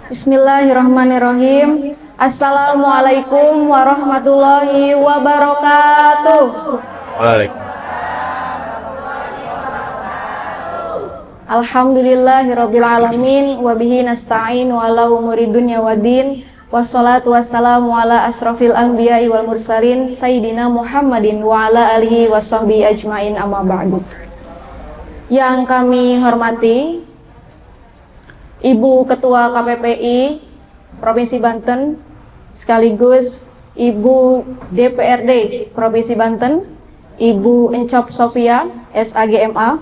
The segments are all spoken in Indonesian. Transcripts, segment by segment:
Bismillahirrahmanirrahim. Assalamualaikum warahmatullahi wabarakatuh. Waalaikumsalam. Alhamdulillahirabbil alamin wa bihi nasta'inu ala umuri dunya waddin. Wassalatu wassalamu ala asrofil anbiya'i wal mursalin sayyidina Muhammadin wa ala alihi washabbihi ajmain, amma ba'du. Yang kami hormati Ibu Ketua KPPI Provinsi Banten, sekaligus Ibu DPRD Provinsi Banten, Ibu Encop Sofia, SAGMA.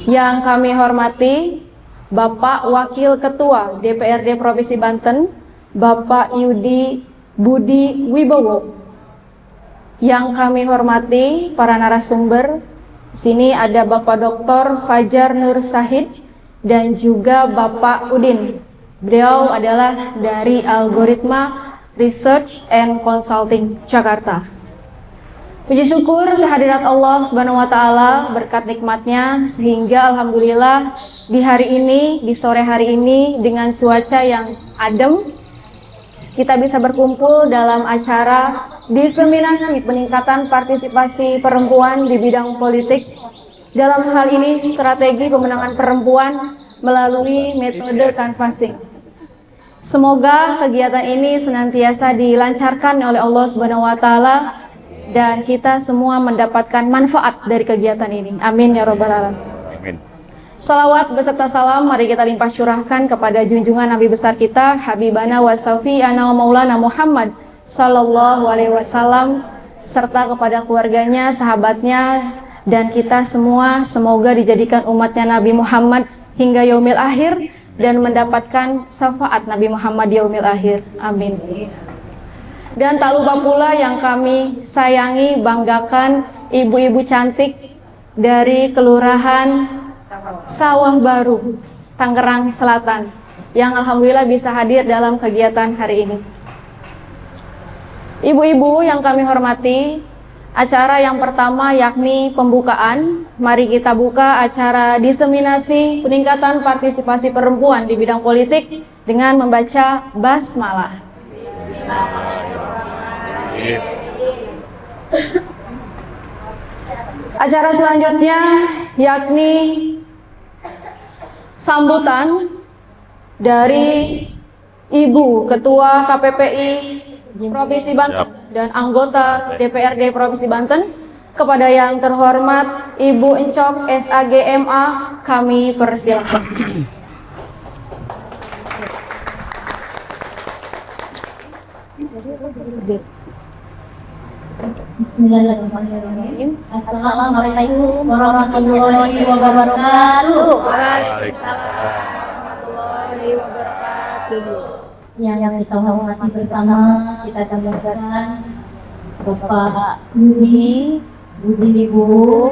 Yang kami hormati Bapak Wakil Ketua DPRD Provinsi Banten, Bapak Yudi Budi Wibowo. Yang kami hormati para narasumber, di sini ada Bapak Dr. Fajar Nur Sahid dan juga Bapak Udin. Beliau adalah dari Algoritma Research and Consulting Jakarta. Puji syukur kehadirat Allah Subhanahu wa taala, berkat nikmatnya sehingga alhamdulillah di hari ini, di sore hari ini dengan cuaca yang adem, kita bisa berkumpul dalam acara diseminasi peningkatan partisipasi perempuan di bidang politik. Dalam hal ini strategi pemenangan perempuan melalui metode canvassing. Semoga kegiatan ini senantiasa dilancarkan oleh Allah Subhanahu wa taala dan kita semua mendapatkan manfaat dari kegiatan ini. Amin ya rabbal alamin. Amin. Salawat beserta salam mari kita limpah curahkan kepada junjungan Nabi besar kita Habibana wa Syafi'ana wa Maulana Muhammad sallallahu alaihi wasallam, serta kepada keluarganya, sahabatnya, dan kita semua. Semoga dijadikan umatnya Nabi Muhammad hingga yaumil akhir dan mendapatkan syafaat Nabi Muhammad yaumil akhir. Amin. Dan tak lupa pula yang kami sayangi, banggakan ibu-ibu cantik dari Kelurahan Sawah Baru, Tangerang Selatan, yang alhamdulillah bisa hadir dalam kegiatan hari ini. Ibu-ibu yang kami hormati, acara yang pertama yakni pembukaan. Mari kita buka acara diseminasi peningkatan partisipasi perempuan di bidang politik dengan membaca basmalah. Acara selanjutnya yakni sambutan dari Ibu Ketua KPPI Provinsi Banten dan anggota DPRD Provinsi Banten. Kepada yang terhormat Ibu Encop SAGMA, kami persilakan. Bismillahirrahmanirrahim. Assalamualaikum warahmatullahi wabarakatuh. Waalaikumsalam warahmatullahi wabarakatuh. Yang kita hormati bersama, kita banggakan Bapak Yudi Ibu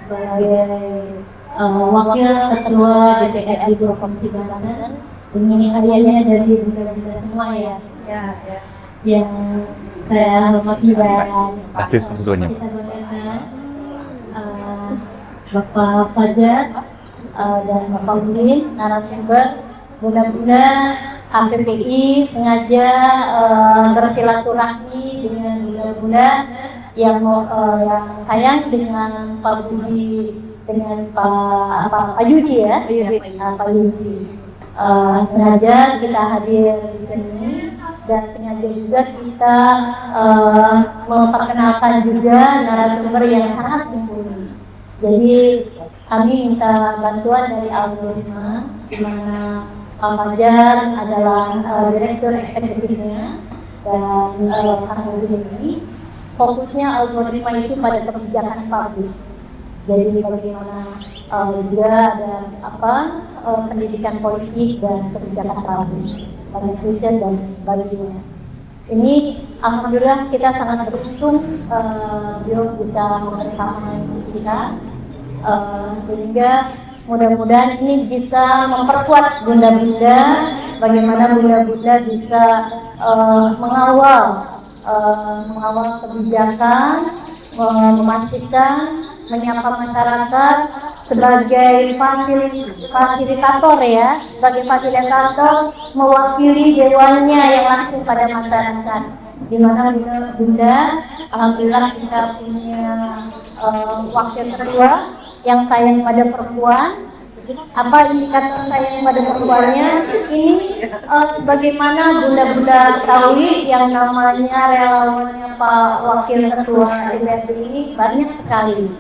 sebagai Wakil Ketua DPRD Provinsi Banten. Ini hadiahnya dari bunda-bunda semua ya. Yang saya hormati dan Asis konstituennya. kita banggakan Bapak Fajar dan Bapak Udin, narasumber. Mudah-mudahan KPPI sengaja bersilaturahmi dengan bunda-bunda yang sayang dengan Pak Budi, dengan Pak Yudi ya, Pak Yudi. Sengaja kita hadir di sini dan sengaja juga kita memperkenalkan juga narasumber yang sangat mumpuni. Jadi kami minta bantuan dari Algoritma, di mana Pak Fajar adalah direktur eksekutifnya, dan Kang Udin ini fokusnya Algoritma itu pada kebijakan publik. Jadi bagaimana juga ada pendidikan politik dan kebijakan publik, banyak riset dan sebagainya. Ini alhamdulillah kita sangat beruntung beliau bisa bersama kita, sehingga mudah-mudahan ini bisa memperkuat bunda-bunda, bagaimana bunda-bunda bisa mengawal kebijakan, memastikan, menyapa masyarakat sebagai fasilitator ya, sebagai fasilitator mewakili dewannya yang langsung pada masyarakat. Di mana Bunda, alhamdulillah kita punya wakil ketua yang sayang pada perempuan. Apa indikator sayang pada perempuannya? Ini sebagaimana Bunda-Bunda ketahui yang namanya relawannya Pak Wakil Ketua DPRD ini banyak sekali.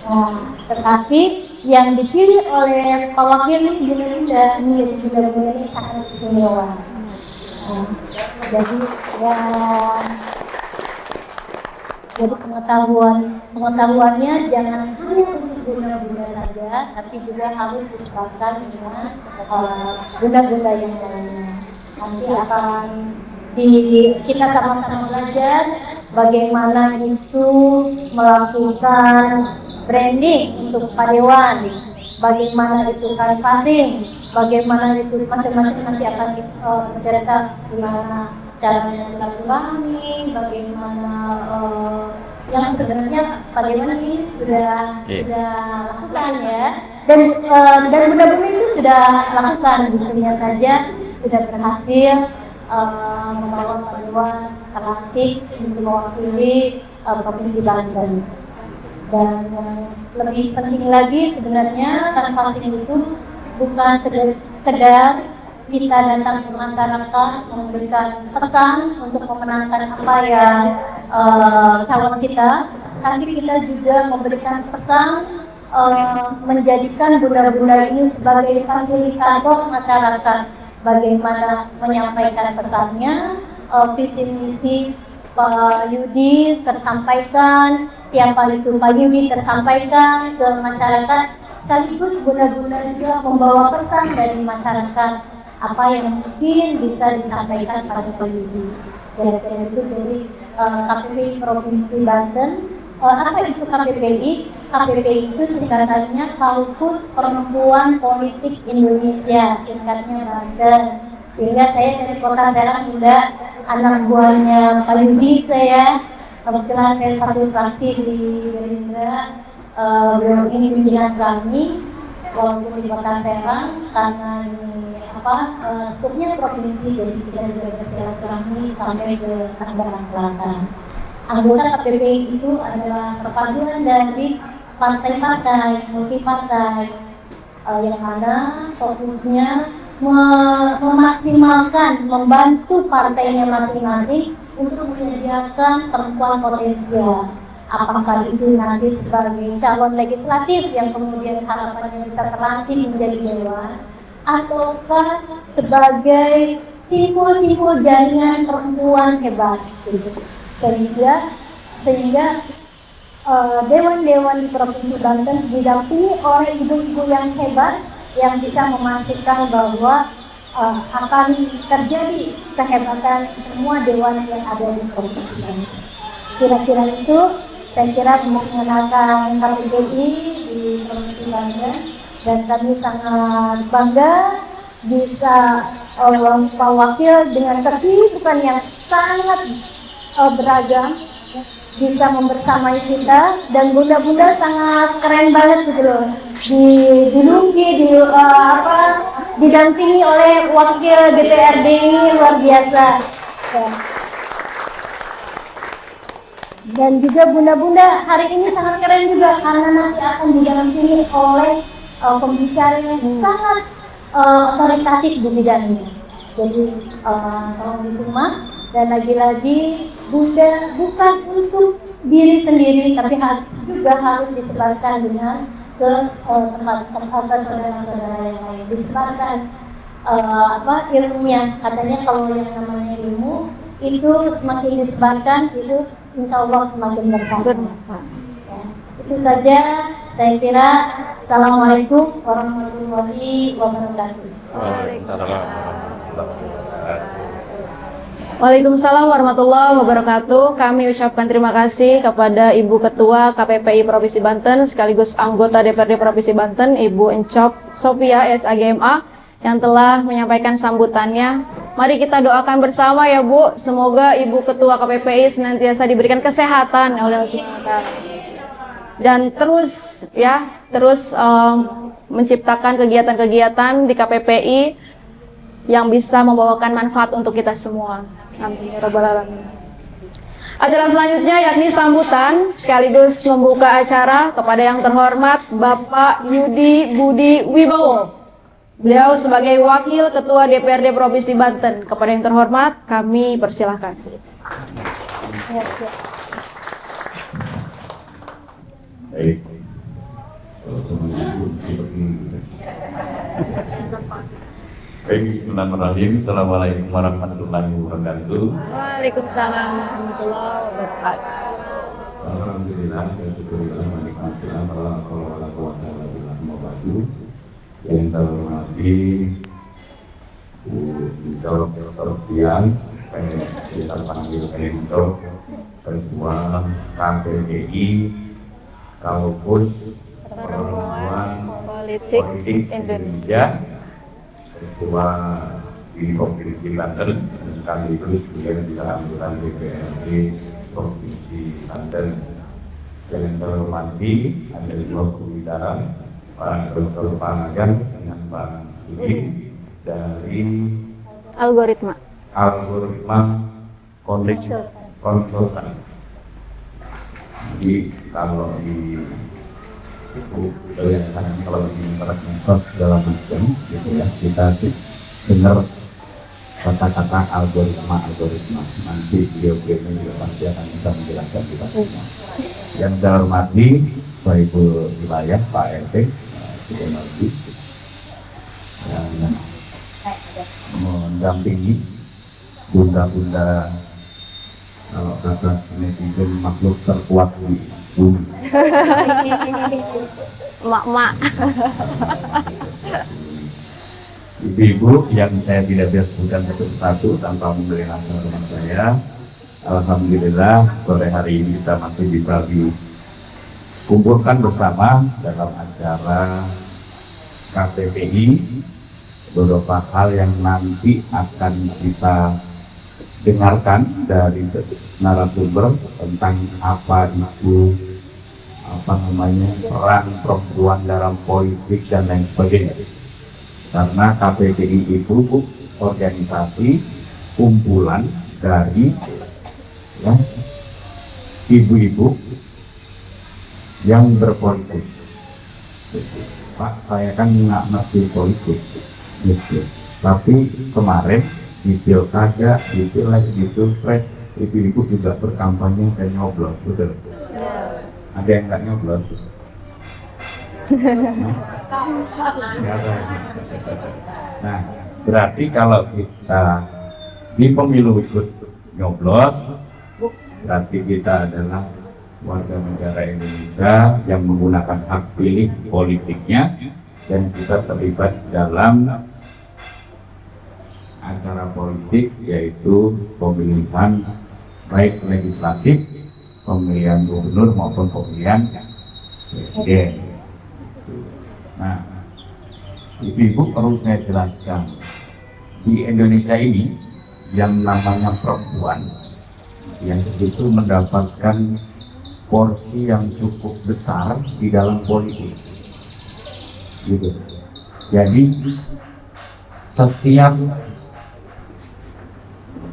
Nah, tetapi yang dipilih oleh Pak Wakil ini Bunda-Bunda ini sangat istimewa. Nah, jadi pengetahuannya jangan hanya untuk bunda-bunda saja, tapi juga harus disebarkan dengan bunda-bunda yang lainnya. Nanti akan kita sama-sama belajar bagaimana itu melakukan branding untuk Pak Dewan, bagaimana itu canvassing, bagaimana itu macam-macam nanti akan diceritakan gimana caranya silaturahmi, bagaimana yang sebenarnya Pak Dewan ini sudah lakukan ya, dan bunda-bunda itu sudah lakukan, buktinya saja sudah berhasil membawa Pak Dewan terlatih untuk mewakili Provinsi Banten. Dan lebih penting lagi sebenarnya canvassing itu bukan sekedar kita datang ke masyarakat memberikan pesan untuk memenangkan apa yang calon kita, tapi kita juga memberikan pesan menjadikan bunda-bunda ini sebagai fasilitator masyarakat, bagaimana menyampaikan pesannya, visi misi Pak Yudi tersampaikan, siapa itu Pak Yudi tersampaikan ke masyarakat, sekaligus bunda-bunda juga membawa pesan dari masyarakat apa yang mungkin bisa disampaikan pada Pak Yudi. Kira-kira itu dari KPPI Provinsi Banten. Apa itu KPPI? KPPI itu singkatannya Kaukus Perempuan Politik Indonesia, tingkatnya Banten. Sehingga saya dari Kota Serang juga anak buahnya Pak Yudi, saya kebetulan saya satu fraksi di Gerindra. Beliau ini pimpinan kami walaupun di Kota Serang, karena ini skupnya provinsi, jadi kita juga bersilaturahmi sampai ke Tangerang Selatan. Anggota KPPI itu adalah perpaduan dari partai-partai, multi-partai, yang mana fokusnya memaksimalkan, membantu partainya masing-masing untuk menyediakan perempuan potensial. Apakah itu nanti sebagai calon legislatif yang kemudian harapannya bisa terlatih menjadi dewan, ataukah sebagai simpul-simpul jaringan perempuan hebat, gitu. Sehingga dewan-dewan di Provinsi Banten didampingi oleh ibu-ibu yang hebat yang bisa memastikan bahwa akan terjadi kehebatan semua dewan yang ada di Provinsi Banten. Kira-kira itu saya kira mengenalkan KPPI di Provinsi Banten, dan kami sangat bangga bisa Pak Wakil dengan kesibukan yang sangat beragam bisa membersamai kita, dan bunda-bunda sangat keren banget gitu loh, didampingi oleh wakil DPRD ini luar biasa ya. Dan juga bunda-bunda hari ini sangat keren juga karena nanti akan didampingi oleh pembicara yang sangat otoritatif di bidangnya. Jadi tolong disimak, dan lagi-lagi bunda bukan untuk diri sendiri, tapi juga harus disebarkan dengan ke tempat-tempat saudara-saudara yang lain, disebarkan ilmunya. Katanya kalau yang namanya ilmu itu semakin disebarkan, itu insya Allah semakin berkah. Ya, itu saja saya kira. Assalamualaikum warahmatullahi wabarakatuh. Waalaikumsalam warahmatullahi wabarakatuh. Kami ucapkan terima kasih kepada Ibu Ketua KPPI Provinsi Banten sekaligus anggota DPRD Provinsi Banten, Ibu Encop Sophia SAGMA, yang telah menyampaikan sambutannya. Mari kita doakan bersama ya Bu, semoga Ibu Ketua KPPI senantiasa diberikan kesehatan oleh Allah Subhanahu wa Ta'ala. dan terus menciptakan kegiatan-kegiatan di KPPI yang bisa membawakan manfaat untuk kita semua. Amin ya rabbal alamin. Acara selanjutnya yakni sambutan sekaligus membuka acara kepada yang terhormat Bapak Yudi Budi Wibowo. Beliau sebagai Wakil Ketua DPRD Provinsi Banten. Kepada yang terhormat kami persilahkan. Baik. Baik, bismillahirrahmanirrahim. Assalamualaikum warahmatullahi wabarakatuh. Waalaikumsalam warahmatullahi wabarakatuh. Alhamdulillah, ya syukurillah, manikmatillah, yang terhormati Jawab Sorbian, kita panggil untuk Ketua KPPI Kampus Perempuan Politik Indonesia, Ketua di Provinsi Banten, dan sekaligus juga juga anggota DPRD Provinsi Banten. Yang terhormati ada dua pembicara, Pak Dr. Panagan dengan Pak Budi dari Algoritma Konsultan. Jadi kalau di kalau di Microsoft segala macam gitu ya, kita dengar kata-kata algoritma nanti beliau-beliau juga pasti akan bisa menjelaskan kita semua. Yang saya hormati Bapak Ibu Wilayah, Pak RT, yang mendampingi bunda-bunda, kalau kata netizen, makhluk terkuat di bumi. Mak-mak. Ibu-ibu yang saya tidak bisa sebutkan satu-satu tanpa memberi nama teman saya, alhamdulillah sore hari ini kita masih bisa dikumpulkan bersama dalam acara KPPI. Beberapa hal yang nanti akan kita dengarkan dari narasumber tentang apa itu peran perempuan dalam politik dan lain sebagainya. Karena KPPI itu organisasi kumpulan dari ibu-ibu yang berpolitik. Pak, saya kan nggak ngerti politik, gitu. Tapi kemarin di pilkada, di pileg, di pilpres, ibu-ibu juga berkampanye dan nyoblos, betul? Ada yang nggak nyoblos? Nah, berarti kalau kita di pemilu ikut nyoblos, berarti kita adalah warga negara Indonesia yang menggunakan hak pilih politiknya, dan kita terlibat dalam acara politik, yaitu pemilihan baik legislatif, pemilihan gubernur maupun pemilihan presiden. Nah, ibu-ibu perlu saya jelaskan, di Indonesia ini yang namanya perempuan yang itu mendapatkan porsi yang cukup besar di dalam politik, gitu. Jadi setiap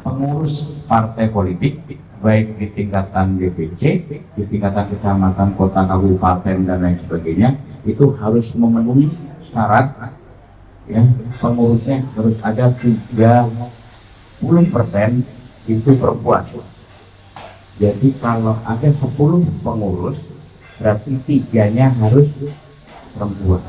pengurus partai politik, baik di tingkatan DPC, di tingkatan kecamatan, kota, kabupaten, dan lain sebagainya, itu harus memenuhi syarat, ya, pengurusnya harus ada 30% itu perempuan. Jadi kalau ada 10 pengurus, berarti 3-nya harus perempuan.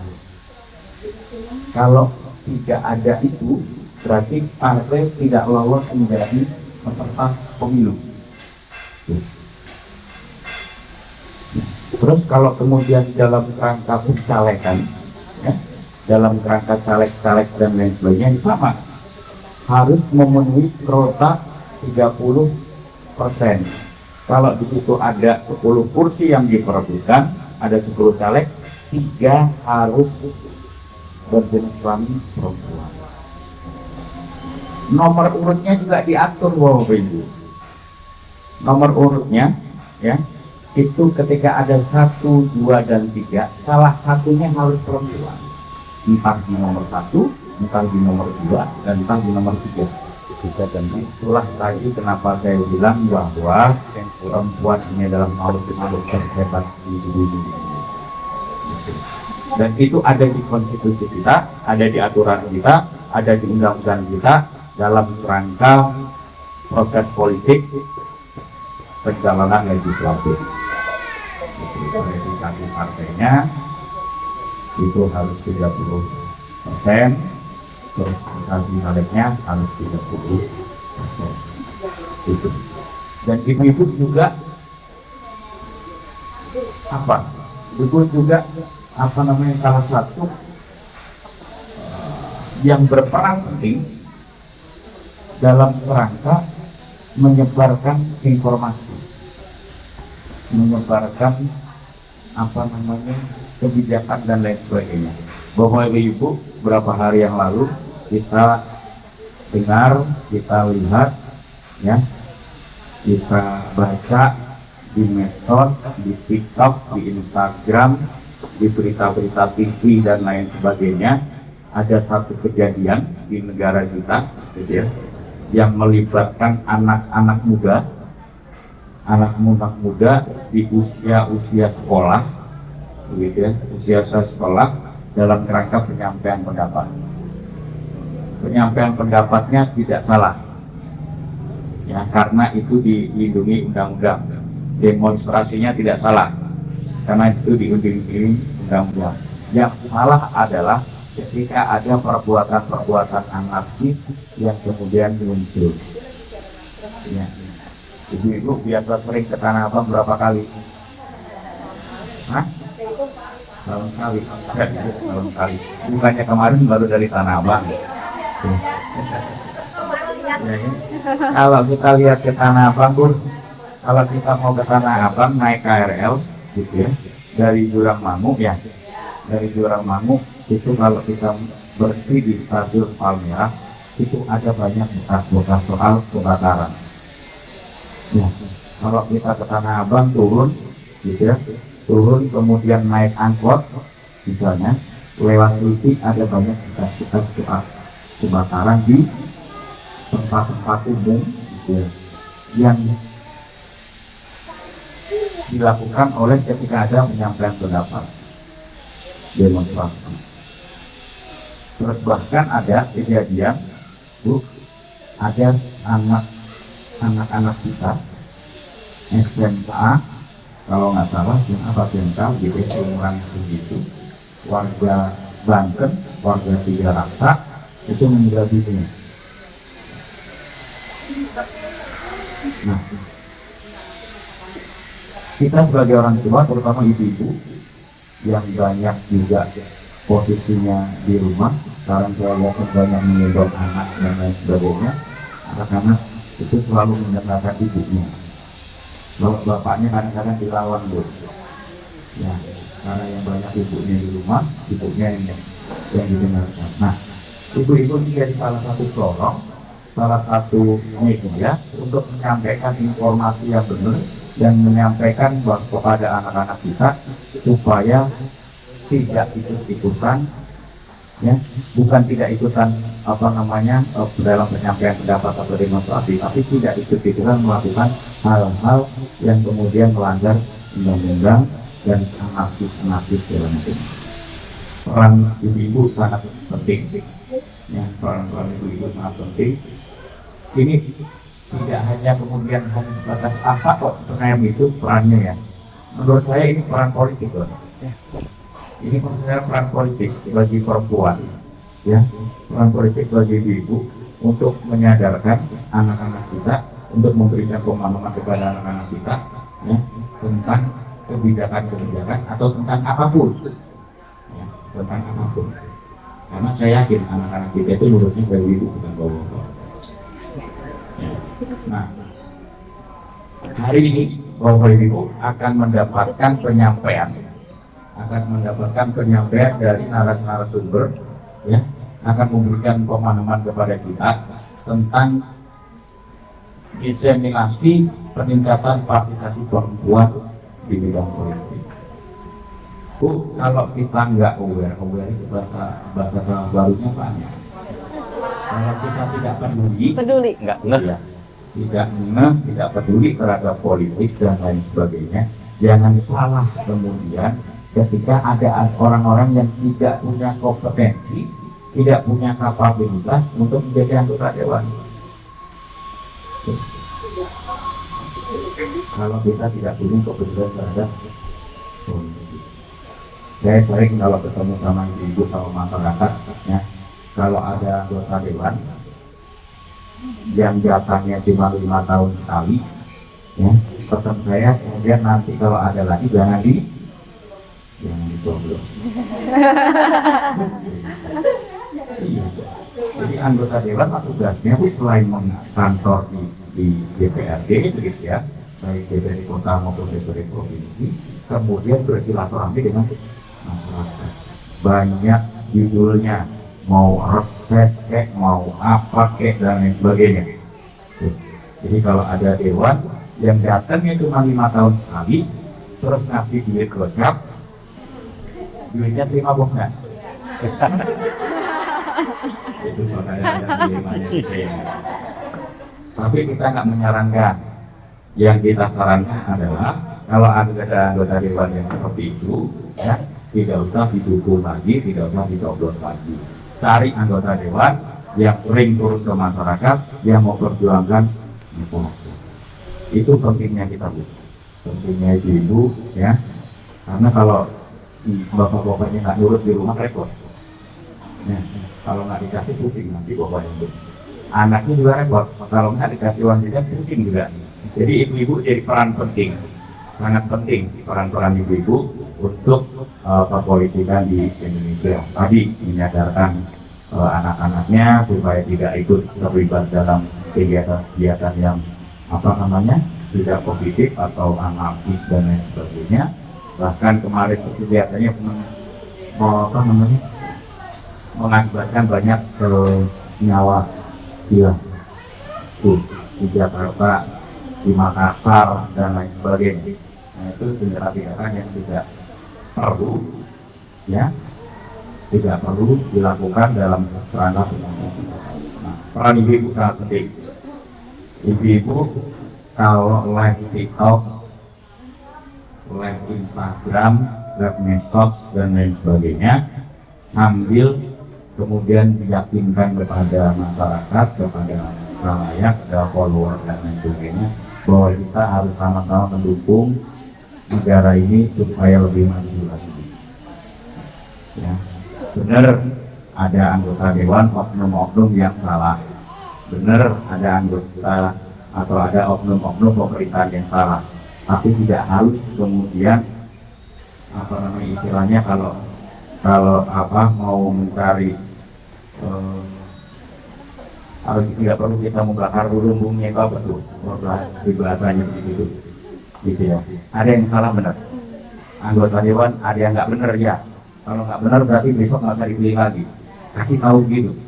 Kalau tidak ada itu, berarti partai tidak lolos menjadi peserta pemilu. Terus kalau kemudian dalam rangka pencalekan, ya, dalam rangka caleg-caleg dan lain sebagainya, sama, harus memenuhi kuota 30%. Kalau di situ ada 10 kursi yang diperebutkan, ada 10 caleg, 3 harus berjenis kelamin perempuan. Nomor urutnya juga diatur, Bapak Ibu. Nomor urutnya, ya, itu ketika ada 1, 2, dan 3, salah satunya harus perempuan, entah di nomor 1, entah di nomor 2, dan entah di nomor 3. Dan itulah tadi kenapa saya bilang bahwa perempuan ini adalah makhluk terhebat di bumi ini. Dan itu ada di konstitusi kita, ada di aturan kita, ada di undang-undang kita dalam rangka proses politik pencalonan legislatif. Verifikasi partainya itu harus 30%, terus verifikasi calegnya harus 30%. Itu. Dan ibu-ibu juga apa? Ibu juga salah satu yang berperan penting dalam rangka menyebarkan informasi, menyebarkan kebijakan dan lain sebagainya. Bapak Ibu, beberapa hari yang lalu kita dengar, kita lihat, ya, kita baca di medsos, di TikTok, di Instagram, di berita-berita TV dan lain sebagainya, ada satu kejadian di negara kita, gitu ya, yang melibatkan anak-anak muda di usia sekolah, gitu ya, usia sekolah dalam kerangka penyampaian pendapat. Penyampaian pendapatnya tidak salah, ya, karena itu dilindungi undang-undang. Demonstrasinya tidak salah, karena itu dilindungi undang-undang. Yang salah adalah ketika ada perbuatan-perbuatan anarkis yang kemudian muncul. Ya. Ibu-ibu biasa sering ke Tanah Abang berapa kali? Hah? Tahun kali. Tahun kali. Bukannya kemarin baru dari Tanah Abang. Ya, ya. Kalau kita lihat ke Tanah Abang, kalau kita mau ke Tanah Abang naik KRL, gitu ya, dari Jurang Mangu, ya, dari Jurang Mangu itu kalau kita berhenti di stasiun Palmerah, itu ada banyak bekas-bekas soal kebakaran. Ya, kalau kita ke Tanah Abang turun, gitu ya, turun kemudian naik angkot, misalnya lewat TV ada banyak bekas-bekas soal kebakaran di tempat-tempat umum, gitu ya, yang dilakukan oleh ketika ada penyampaian pendapat, demonstrasi. Terus bahkan ada kejadian, ada anak-anak kita SMA, kalau nggak salah SMK gitu, umuran segitu, warga Banten, warga Tiga Raksa, itu meninggal dunia. Nah, kita sebagai orang tua, terutama ibu-ibu yang banyak juga posisinya di rumah, sekarang saya lihat banyak menggendong anak dan lain sebagainya, anak-anak itu selalu mendengarkan ibunya. Kalau bapaknya kadang-kadang dilawan, ya, karena yang banyak ibunya di rumah, ibunya yang didengarkan. Nah, ibu-ibu ini jadi salah satu pelorong, salah satu media untuk menyampaikan informasi yang benar dan menyampaikan kepada anak-anak kita supaya tidak ikut-ikutan, ya, bukan tidak ikutan dalam penyampaian pendapat atau demonstrasi, tapi tidak ikut-ikutan melakukan hal-hal yang kemudian melanggar undang-undang dan anarkis segala macam. Peran ibu-ibu sangat penting, ya, peran ibu-ibu sangat penting. Ini tidak hanya kemudian batas apa kok sebenarnya itu perannya, ya. Menurut saya ini peran politik, loh. Ini sebenarnya peran politik bagi perempuan, ya, peran politik bagi ibu untuk menyadarkan anak-anak kita, untuk memberikan pemahaman kepada anak-anak kita, ya, tentang kebijakan-kebijakan atau tentang apapun, ya, tentang apapun. Karena saya yakin anak-anak kita itu lurusnya dari ibu, bukan bapak-bapak. Ya. Nah, hari ini Bapak Ibu akan mendapatkan penyampaian dari narasumber, ya, akan memberikan pemahaman kepada kita tentang diseminasi peningkatan partisipasi perempuan di bidang politik. Bu, kalau kita nggak aware itu bahasa barunya banyak. Kalau kita tidak peduli, Enggak. iya, tidak peduli terhadap politik dan lain sebagainya, jangan salah kemudian ketika ada orang-orang yang tidak punya kompetensi, tidak punya kapabilitas untuk menjadi anggota dewan. Kalau kita tidak punya kepedulian terhadap politik. Saya sering kalau ketemu sama ibu sama masyarakat, ya, kalau ada anggota dewan yang jatahnya cuma 5 tahun sekali, ya, pesan saya kemudian nanti kalau ada lagi jangan dicoblos. Iya. Jadi anggota dewan tugasnya selain mengantor di DPRD begitu ya, baik DPRD kota maupun DPRD provinsi, kemudian bersilaturahmi dengan masyarakat. Banyak judulnya, mau reses kek, mau apa kek dan lain sebagainya. Jadi kalau ada dewan yang datangnya cuma 5 tahun sekali, terus ngasih duit gocap, duitnya terima bukan? Itu makanya ada dilemanya. Tapi kita nggak menyarankan. Yang kita sarankan adalah kalau ada anggota dewan yang seperti itu, ya, tidak usah didukung lagi, tidak usah dicoblos lagi. Cari anggota dewan yang sering turun ke masyarakat, yang mau perjuangkan masyarakat. Itu pentingnya kita, Bu. Pentingnya ibu, ya. Karena kalau bapak-bapaknya nggak nurut di rumah repot. Ya, kalau nggak dikasih pusing nanti bapaknya, Bu. Anaknya juga repot. Kalau nggak dikasih uang jajan pusing juga. Jadi ibu-ibu jadi peran penting, sangat penting peran-peran ibu-ibu untuk perpolitikan di Indonesia. Tadi menyadarkan anak-anaknya supaya tidak ikut terlibat dalam kegiatan-kegiatan yang tidak positif atau anarkis dan lain sebagainya. Bahkan kemarin kegiatannya mengakibatkan banyak nyawa hilang di Jakarta, di Makassar dan lain sebagainya. Nah, itu tindakan yang tidak perlu, ya, tidak perlu dilakukan dalam kerangka undang-undang. Nah, peran ibu sangat penting. Ibu kalau live TikTok, live Instagram, live medsos dan lain sebagainya, sambil kemudian meyakinkan kepada masyarakat, kepada khalayak, kepada follower dan lain sebagainya, bahwa kita harus sama-sama mendukung negara ini supaya lebih maju lagi. Ya, benar ada anggota dewan oknum-oknum yang salah, benar ada anggota atau ada oknum-oknum pemerintahan yang salah, tapi tidak harus kemudian istilahnya kalau mau mencari harus tidak perlu kita membakar lumbungnya itu apa tuh bahasanya begitu gitu ya. Ada yang salah benar anggota dewan, ada yang nggak benar ya. Kalau nggak benar berarti besok nggak usah dipilih lagi, kasih tahu gitu.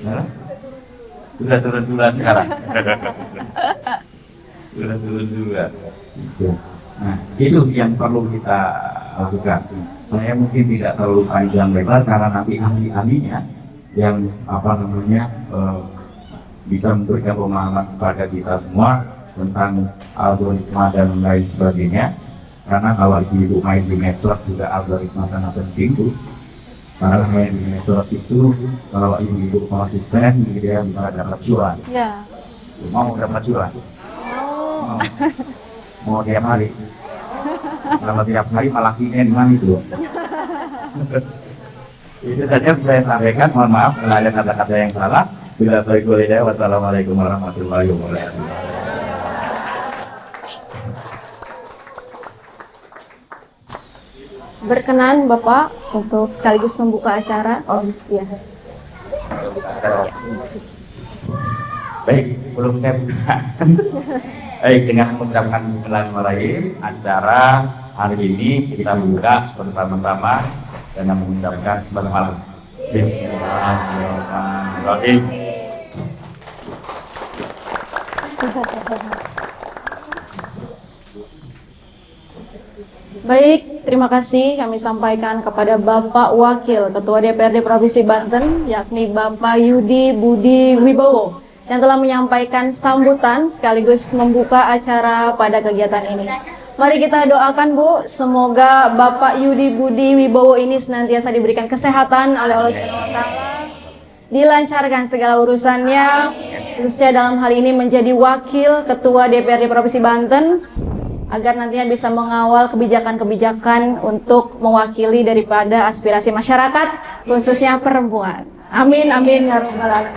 Nah, sudah turun-turun sekarang. Sudah turun-turun. Nah, itu yang perlu kita lakukan. Saya mungkin tidak terlalu panjang lebar karena nanti ahli-ahlinya yang bisa memberikan pemahaman kepada kita semua tentang algoritma dan lain sebagainya. Karena kalau ibu main di medsos juga algoritma sangat penting, Bu. Karena main di medsos itu kalau ibu konsisten dia bisa dapat cuan. Ya. Mau dapat cuan? Mau tiap hari? Kalau tiap hari malah ingin itu. Itu saja saya sampaikan. Mohon maaf kalau ada kata-kata yang salah. Bila baik wassalamualaikum warahmatullahi wabarakatuh. Berkenan Bapak untuk sekaligus membuka acara. Oh, iya. Baik, belum saya buka. Baik, dengan mengucapkan bismillahirrahmanirrahim, acara hari ini kita buka bersama-sama dengan mengucapkan selamat Bismillahirrahmanirrahim. Baik, terima kasih kami sampaikan kepada Bapak Wakil Ketua DPRD Provinsi Banten, yakni Bapak Yudi Budi Wibowo, yang telah menyampaikan sambutan sekaligus membuka acara pada kegiatan ini. Mari kita doakan Bu, semoga Bapak Yudi Budi Wibowo ini senantiasa diberikan kesehatan oleh Allah Subhanahu wa Ta'ala, dilancarkan segala urusannya, khususnya dalam hal ini menjadi Wakil Ketua DPRD Provinsi Banten, agar nantinya bisa mengawal kebijakan-kebijakan untuk mewakili daripada aspirasi masyarakat, khususnya perempuan. Amin, amin, ya rabbal alamin.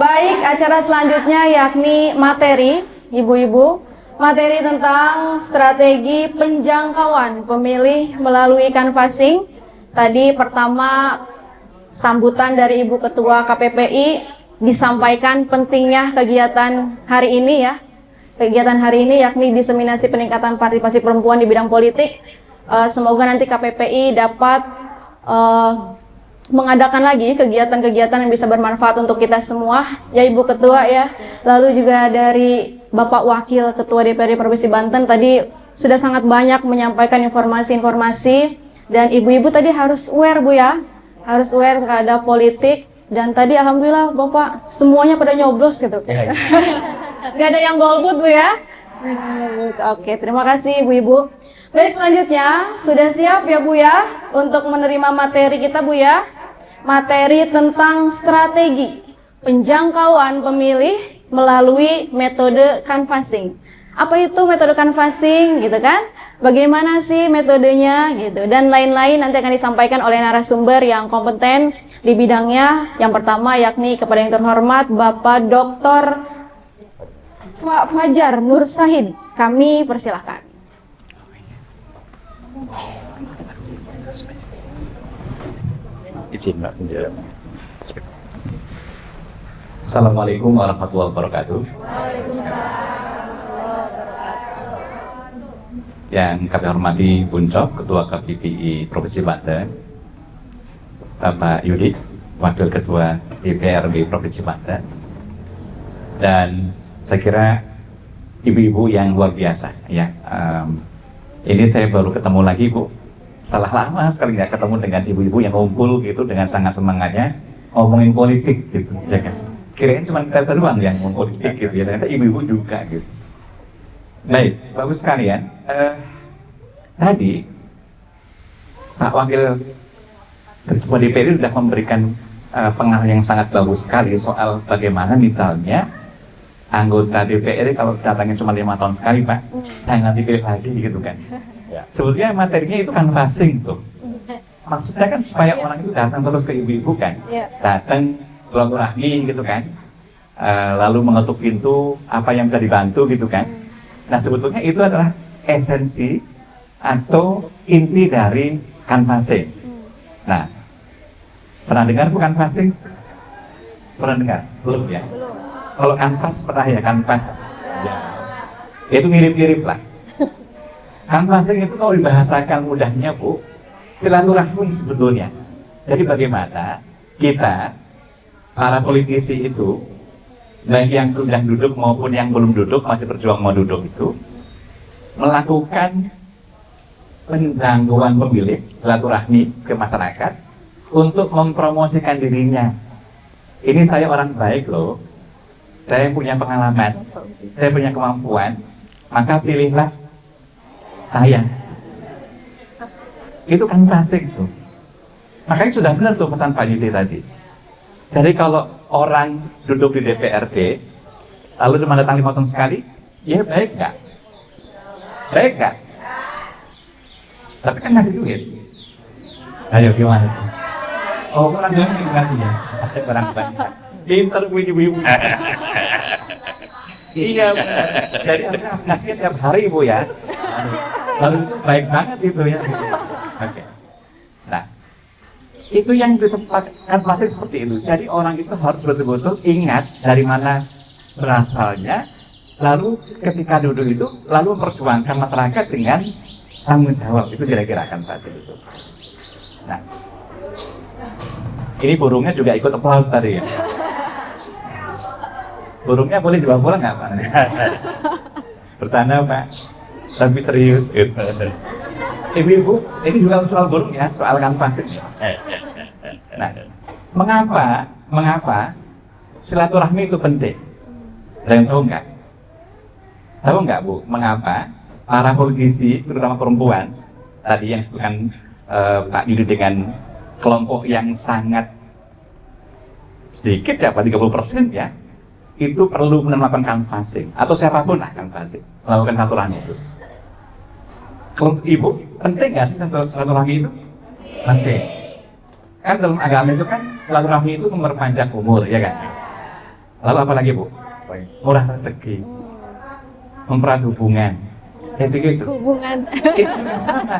Baik, acara selanjutnya yakni materi, ibu-ibu, materi tentang strategi penjangkauan pemilih melalui canvassing. Tadi pertama sambutan dari Ibu Ketua KPPI disampaikan pentingnya kegiatan hari ini ya. Kegiatan hari ini yakni diseminasi peningkatan partisipasi perempuan di bidang politik. Semoga nanti KPPI dapat mengadakan lagi kegiatan-kegiatan yang bisa bermanfaat untuk kita semua, ya Ibu Ketua ya. Lalu juga dari Bapak Wakil Ketua DPRD Provinsi Banten tadi sudah sangat banyak menyampaikan informasi-informasi, dan ibu-ibu tadi harus aware Bu ya, harus aware terhadap politik. Dan tadi alhamdulillah Bapak semuanya pada nyoblos gitu. Ya, ya. Gak ada yang golput Bu ya. Oke, terima kasih ibu-ibu. Baik, selanjutnya sudah siap ya Bu ya untuk menerima materi kita Bu ya. Materi tentang strategi penjangkauan pemilih melalui metode canvassing. Apa itu metode canvassing gitu kan? Bagaimana sih metodenya gitu, dan lain-lain nanti akan disampaikan oleh narasumber yang kompeten di bidangnya. Yang pertama yakni kepada yang terhormat Bapak Dr. Pak Fajar Nur Sahid. Kami persilahkan. Izin Mbak. Assalamualaikum warahmatullahi wabarakatuh. Yang kami hormati Buncok, Ketua KPPI Provinsi Banten, Bapak Yudi, Wakil Ketua DPRD Provinsi Banten, dan saya kira ibu-ibu yang luar biasa ya. Ini saya baru ketemu lagi Bu, salah lama sekali nggak ketemu dengan ibu-ibu yang ngumpul gitu dengan sangat semangatnya ngomongin politik gitu ya kan. Kirain cuma kita doang yang ngomong politik gitu ya, ternyata ibu-ibu juga gitu. Baik, bagus sekalian. Tadi Pak Wakil Ketua DPRD sudah memberikan pengaruh yang sangat bagus sekali soal bagaimana misalnya anggota DPRD kalau datangnya cuma 5 tahun sekali Pak, jangan dipilih lagi gitu kan. Ya. Sebetulnya materinya itu canvassing tuh. Maksudnya kan supaya orang itu datang terus ke ibu-ibu kan, datang silaturahmi gitu kan, lalu mengetuk pintu apa yang bisa dibantu gitu kan. Nah sebetulnya itu adalah esensi atau inti dari canvassing. Nah, pernah dengar bukan canvassing? Pernah dengar? Belum ya? Belum. Kalau canvas pernah ya, canvas? Ya. Itu mirip-mirip lah. Canvassing itu kalau dibahasakan mudahnya Bu, silaturahmi sebetulnya. Jadi bagaimana kita, para politisi itu, baik yang sudah duduk maupun yang belum duduk, masih berjuang mau duduk itu, melakukan penjangkauan pemilih, silaturahmi ke masyarakat untuk mempromosikan dirinya. Ini saya orang baik loh, saya punya pengalaman, saya punya kemampuan, maka pilihlah saya. Itu kan klasik tuh. Makanya sudah benar tuh pesan Pak Yudi tadi. Jadi kalau orang duduk di DPRD, lalu cuma datang 5 tahun sekali, ya baik nggak? Baik nggak? Tapi kan ngasih duit. Ayo gimana? Oh, kurang banyak berarti ya? Kurang banyak. Pinter ibu-ibu. Iya, jadi ngasihnya tiap hari Bu ya. Lalu baik banget itu ya. Oke. Nah, itu yang ditempatkan plastik seperti itu. Jadi orang itu harus betul-betul ingat dari mana berasalnya, lalu ketika duduk itu lalu memperjuangkan masyarakat dengan tanggung jawab. Itu kira-kira akan plastik itu. Nah, ini burungnya juga ikut aplaus tadi ya. Burungnya boleh dibawa pulang nggak Pak? Bercanda Pak. Tapi serius gitu. Ibu-ibu, ini juga soal burung ya, soal kanvasing. Nah, mengapa silaturahmi itu penting? Ada yang tahu nggak? Tahu nggak Bu, mengapa para politisi, terutama perempuan, tadi yang disebutkan Pak Yudi dengan kelompok yang sangat sedikit ya, 30% ya, itu perlu melakukan canvassing, atau siapapun lah canvassing, melakukan silaturahmi itu. Kalau untuk Ibu, penting nggak sih silaturahmi itu? Penting. Kan dalam agama itu kan silaturahmi itu memperpanjang umur, ya kan? Lalu apa lagi Bu? Murah rezeki, mempererat hubungan, itu. Hubungan. Itu sama.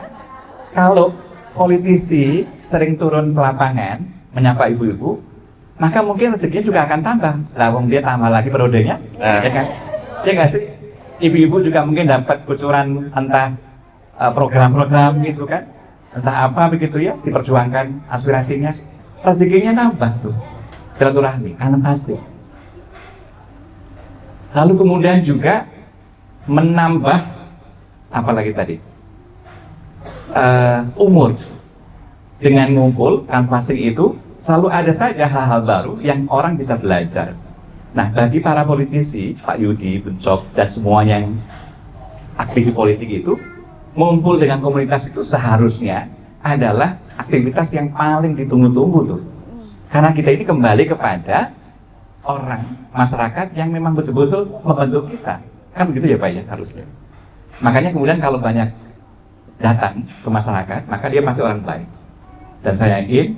Kalau politisi sering turun ke lapangan menyapa ibu-ibu, maka mungkin rezekinya juga akan tambah. Lah, wong dia tambah lagi periodenya, ya kan? Ya nggak sih? Ibu-ibu juga mungkin dapat kucuran entah program-program gitu kan, entah apa begitu ya, diperjuangkan aspirasinya, rezekinya nambah tuh. Silaturahmi, karena pasti. Lalu kemudian juga menambah apa lagi tadi? Umur. Dengan ngumpul canvassing itu selalu ada saja hal-hal baru yang orang bisa belajar. Nah, bagi para politisi, Pak Yudi, Buncop, dan semuanya yang aktif di politik itu, ngumpul dengan komunitas itu seharusnya adalah aktivitas yang paling ditunggu-tunggu tuh. Karena kita ini kembali kepada orang, masyarakat yang memang betul-betul membentuk kita. Kan begitu ya Pak ya, harusnya. Makanya kemudian kalau banyak datang ke masyarakat, maka dia pasti orang baik. Dan saya yakin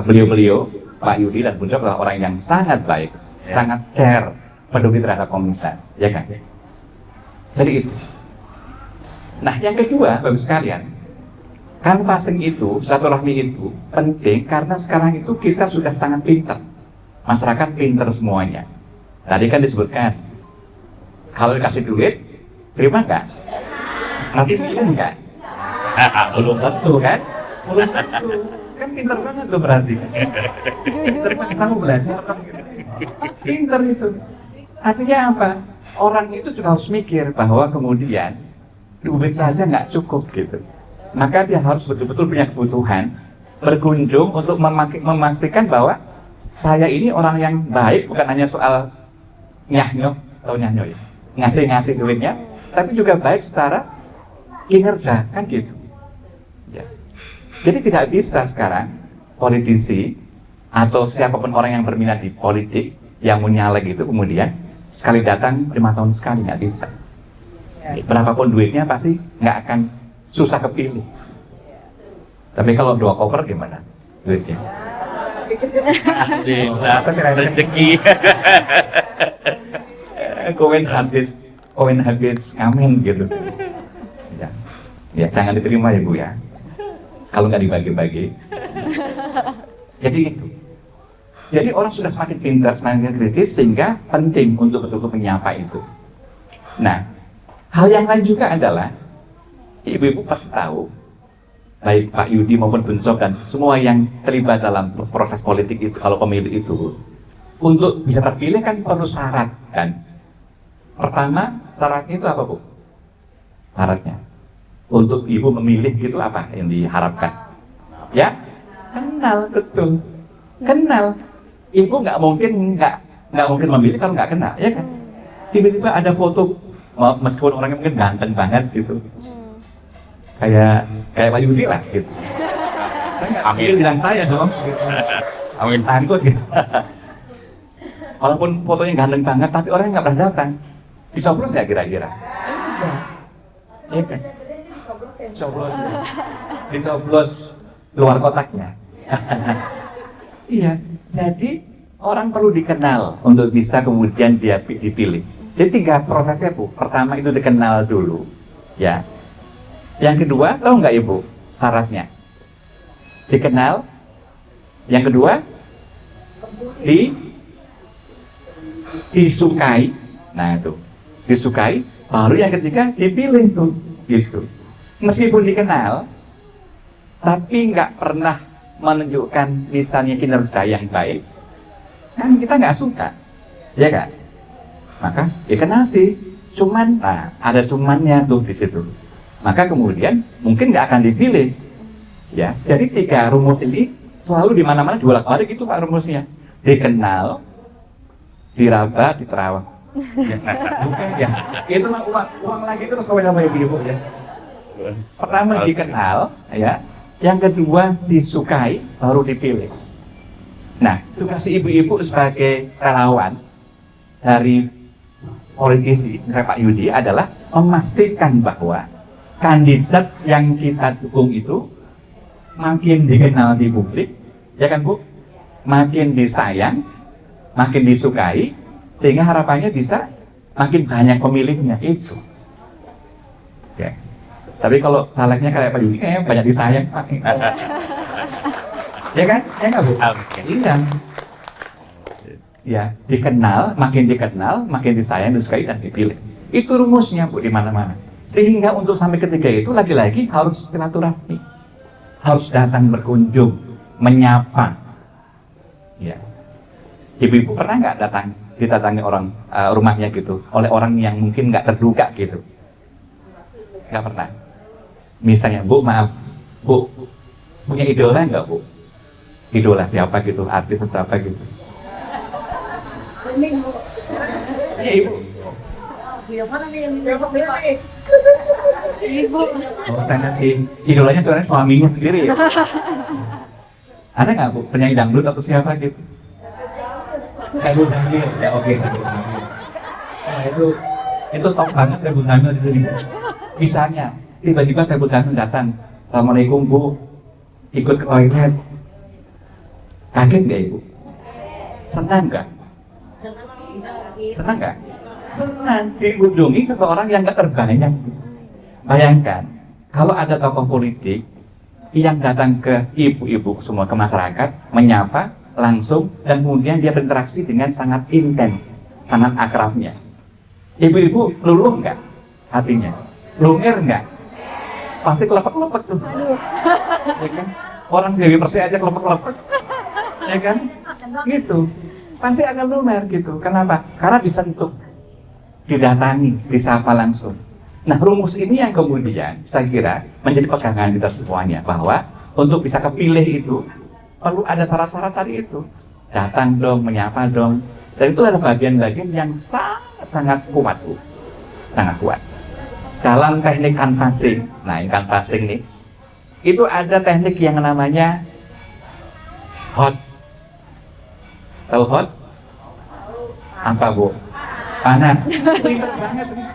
beliau-beliau, Pak Yudi dan Buncop adalah orang yang sangat baik, sangat care, peduli terhadap komunitas, ya kan? Jadi itu. Nah, yang kedua, Bapak sekalian, canvassing itu, silaturahmi itu penting karena sekarang itu kita sudah sangat pintar. Masyarakat pintar semuanya. Tadi kan disebutkan, kalau dikasih duit, terima nggak? Nanti sih nggak? Belum tentu kan? Belum tentu. Kan pintar banget tuh berarti. Terima kasih belajar. Pintar itu. Artinya apa? Orang itu juga harus mikir bahwa kemudian duit saja nggak cukup gitu. Maka dia harus betul-betul punya kebutuhan berkunjung untuk memastikan bahwa saya ini orang yang baik, bukan hanya soal nyahnyok atau nyahnyo ya, ngasih duitnya, tapi juga baik secara kinerja, kan gitu. Ya. Jadi tidak bisa sekarang politisi atau siapapun orang yang berminat di politik yang mau nyalek itu kemudian sekali datang 5 tahun sekali, nggak bisa. Berapapun duitnya pasti nggak akan susah kepilih. Tapi kalau 2 koper gimana duitnya? Rezeki. Koin habis ngamen gitu. Ya jangan diterima ya Bu ya. Kalau nggak dibagi-bagi. Jadi itu. Jadi orang sudah semakin pintar, semakin kritis sehingga penting untuk betul-betul menyapa itu. Nah, hal yang lain juga adalah ibu-ibu pasti tahu, baik Pak Yudi maupun Buncop dan semua yang terlibat dalam proses politik itu, kalau pemilu itu, untuk bisa terpilih kan perlu syarat kan. Pertama, syaratnya itu apa Bu? Syaratnya untuk ibu memilih itu apa yang diharapkan? Ya, kenal, betul, kenal. Ibu nggak mungkin memilih kalau nggak kenal, ya kan? Tiba-tiba ada foto, meskipun orangnya mungkin ganteng banget gitu, kayak Pak Yudi lah gitu. Saya nggak bilang saya dong. Amin. Takut gitu. Walaupun fotonya ganteng banget, tapi orangnya nggak pernah datang. Dicoblos nggak kira-kira? Iya kan? Dicoblos luar kotaknya. Iya. Jadi orang perlu dikenal untuk bisa kemudian dia dipilih. Jadi 3 prosesnya Bu. Pertama itu dikenal dulu, ya. Yang kedua, tahu nggak Ibu syaratnya? Dikenal. Yang kedua, disukai. Nah itu, disukai. Baru yang ketiga dipilih tuh, gitu. Meskipun dikenal, tapi nggak pernah menunjukkan misalnya kinerja yang baik, kan kita nggak suka, ya kan? Maka dikenal sih, cuman, nah ada cumannya tuh di situ. Maka kemudian mungkin nggak akan dipilih. Ya, jadi 3 rumus ini selalu di mana-mana dibolak-balik itu Pak rumusnya. Dikenal, diraba, diterawang. Ya, bukan ya. Itu mah uang lagi terus kalau sama ibu ya. Pertama dikenal, ya. Yang kedua disukai, baru dipilih. Nah, tugas ibu-ibu sebagai relawan dari politisi, misalnya Pak Yudi, adalah memastikan bahwa kandidat yang kita dukung itu makin dikenal di publik, ya kan Bu? Makin disayang, makin disukai, sehingga harapannya bisa makin banyak pemilihnya itu. Ya. Tapi kalau calegnya kayak Pak Yudi, kayaknya banyak disayang, makin ya kan? Ya nggak Bu? Iya. Ya, dikenal, makin disayang, disukai dan dipilih. Itu rumusnya Bu di mana-mana. Sehingga untuk sampai ketiga itu lagi-lagi harus silaturahmi, harus datang berkunjung, menyapa. Ya, ibu-ibu pernah nggak didatangi orang rumahnya gitu, oleh orang yang mungkin nggak terduga gitu? Nggak pernah. Misalnya, Bu, maaf, Bu, punya idola nggak Bu? Idola siapa gitu, artis atau apa gitu? Ya, Ibu. Ibu. Oh, saya nanti idolanya sebenarnya suaminya sendiri ya. Ada nggak Bu penyanyi dangdut atau siapa gitu? Saya Jamil, ya oke. Nah, itu top banget saya Jamil di sini. Misalnya tiba-tiba saya Jamil datang, Assalamualaikum Bu, ikut ke toilet. Kaget nggak Ibu? Senang nggak? Senang nggak? Senang dikunjungi seseorang yang nggak terbayang. Bayangkan kalau ada tokoh politik yang datang ke ibu-ibu semua, ke masyarakat, menyapa langsung dan kemudian dia berinteraksi dengan sangat intens, sangat akrabnya. Ibu-ibu luluh nggak hatinya? Lunger nggak? Pasti kelepek-kelepek tuh. Ya kan? Orang Dewi Persik aja kelepek-kelepek. Ya kan? Gitu. Pasti akan lumer gitu. Kenapa? Karena disentuh, didatangi, disapa langsung. Nah, rumus ini yang kemudian saya kira menjadi pegangan kita semuanya, bahwa untuk bisa kepilih itu perlu ada syarat-syarat tadi itu. Datang dong, menyapa dong. Dan itu adalah bagian-bagian yang sangat kuat, Bu. Sangat kuat. Dalam teknik canvassing, nah ini canvassing nih, itu ada teknik yang namanya hot. Tahu hot? Apa Bu? Panas. Pinter banget nih.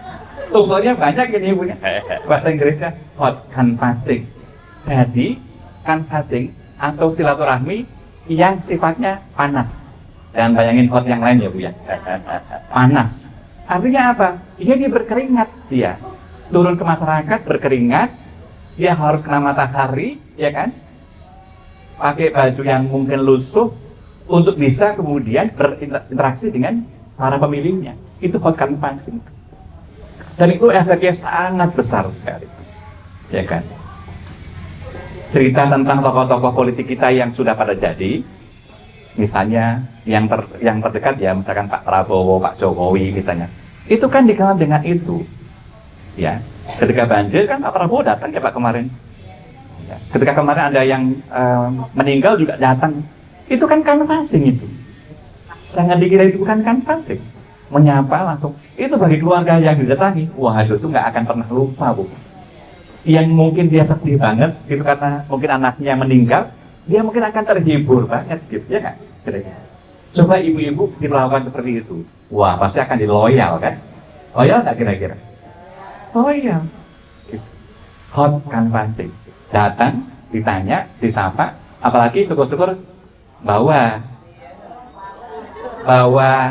Tuvelnya banyak ini punya. Bahasa Inggrisnya hot canvassing. Jadi canvassing atau silaturahmi yang sifatnya panas. Jangan bayangin hot yang lain ya Bu ya. Panas. Artinya apa? Dia berkeringat dia. Turun ke masyarakat berkeringat. Dia harus kena matahari, ya kan? Pakai baju yang mungkin lusuh untuk bisa kemudian berinteraksi dengan para pemilihnya. Itu hot canvassing. Dan itu efeknya sangat besar sekali, ya kan? Cerita tentang tokoh-tokoh politik kita yang sudah pada jadi, misalnya yang terdekat ya, misalkan Pak Prabowo, Pak Jokowi misalnya, itu kan dikenal dengan itu, ya. Ketika banjir kan Pak Prabowo datang ya Pak kemarin. Ya. Ketika kemarin ada yang meninggal juga datang, itu kan canvassing itu. Jangan dikira itu bukan canvassing. Menyapa langsung, itu bagi keluarga yang didatangi, wah itu nggak akan pernah lupa Bu. Yang mungkin dia sedih banget gitu karena mungkin anaknya meninggal, dia mungkin akan terhibur banget gitu, ya nggak? Coba ibu-ibu dilakukan seperti itu, wah pasti akan diloyal kan? Loyal nggak kira-kira? Loyal. Gitu. Hot canvassing, datang, ditanya, disapa, apalagi syukur-syukur bawa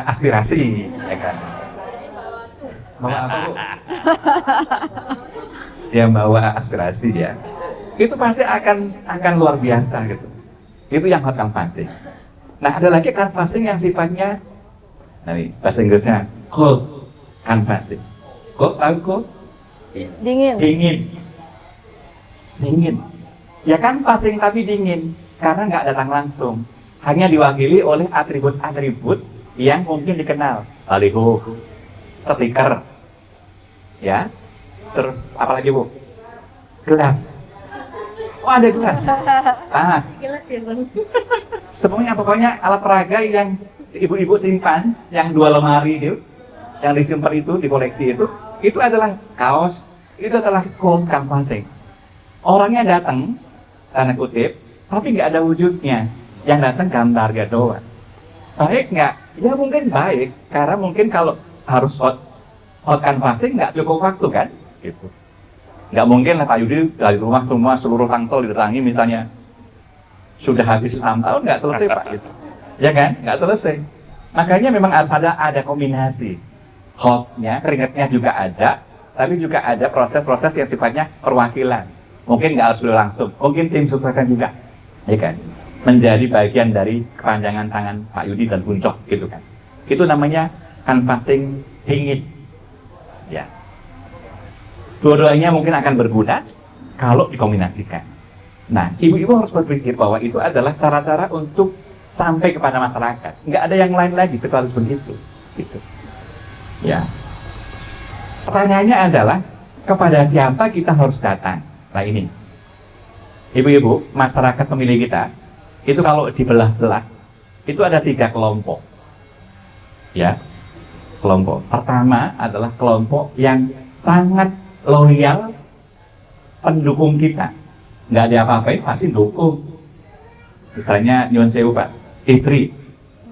aspirasi, ya kan? Bawa apa Bu? Dia bawa aspirasi ya. Itu pasti akan luar biasa gitu. Itu yang hot canvassing. Nah, ada lagi canvassing yang sifatnya, nah ini bahasa Inggrisnya cold canvassing. Cold tahu cold? Dingin. Ya canvassing tapi dingin karena nggak datang langsung. Hanya diwakili oleh atribut-atribut yang mungkin dikenal, baliho, stiker, ya. Terus apalagi Bu? Gelas. Oh ada gelas. Ah, Jelas ya Bang. semuanya pokoknya alat peraga yang ibu-ibu simpan, yang 2 lemari itu, yang disimpan itu, di koleksi itu adalah kaos, itu adalah cold canvassing. Orangnya datang, tanda kutip, tapi nggak ada wujudnya. Yang datang gambarnya doang. Baik nggak? Ya mungkin baik, karena mungkin kalau harus hot canvassing nggak cukup waktu kan? Gitu. Nggak mungkin lah Pak Yudi dari rumah semua seluruh Tangsel didatangi misalnya sudah habis 6 tahun nggak selesai Pak gitu. Ya kan? Nggak selesai. Makanya memang harus ada kombinasi. Hotnya, keringatnya juga ada, tapi juga ada proses-proses yang sifatnya perwakilan. Mungkin nggak harus beliau langsung, mungkin tim suksesnya juga, ya kan? Menjadi bagian dari kepanjangan tangan Pak Yudi dan Puncok, gitu kan? Itu namanya canvassing dingin, ya. Dua-duanya mungkin akan berguna kalau dikombinasikan. Nah, ibu-ibu harus berpikir bahwa itu adalah cara-cara untuk sampai kepada masyarakat. Nggak ada yang lain lagi, kita harus begitu, gitu. Ya. Pertanyaannya adalah kepada siapa kita harus datang? Nah ini, ibu-ibu, masyarakat pemilih kita, itu kalau dibelah-belah, itu ada 3 kelompok. Ya, kelompok. Pertama adalah kelompok yang sangat loyal pendukung kita. Nggak ada apa-apain, pasti dukung. Misalnya, nyuwun sewu Pak, istri.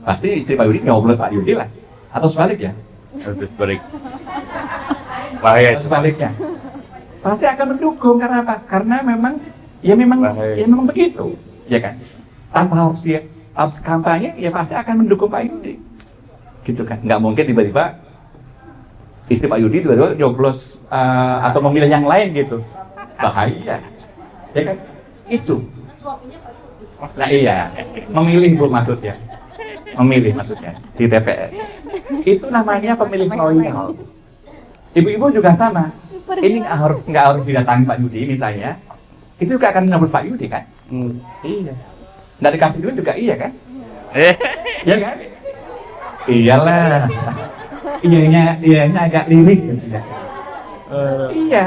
Pasti istri Pak Yudi nyoblos Pak Yudi lah. Atau sebaliknya? Balik. Bahaya. Atau sebaliknya. Pasti akan mendukung karena apa? Karena memang Bahaya. memang begitu, ya kan? Tanpa harus kampanye, ya pasti akan mendukung Pak Yudi, gitu kan? Nggak mungkin tiba-tiba istri Pak Yudi tiba-tiba nyoblos atau memilih yang lain gitu, bahaya, ya kan? Itu. Nah iya, memilih Bu maksudnya, di TPS. Itu namanya pemilih loyal. Ibu-ibu juga sama. Ini nggak harus didatangi Pak Yudi misalnya, itu juga akan nyoblos Pak Yudi kan? Iya. Nggak dikasih duit juga iya kan? Iya kan? Iyalah. Iyanya agak lirik. Iya.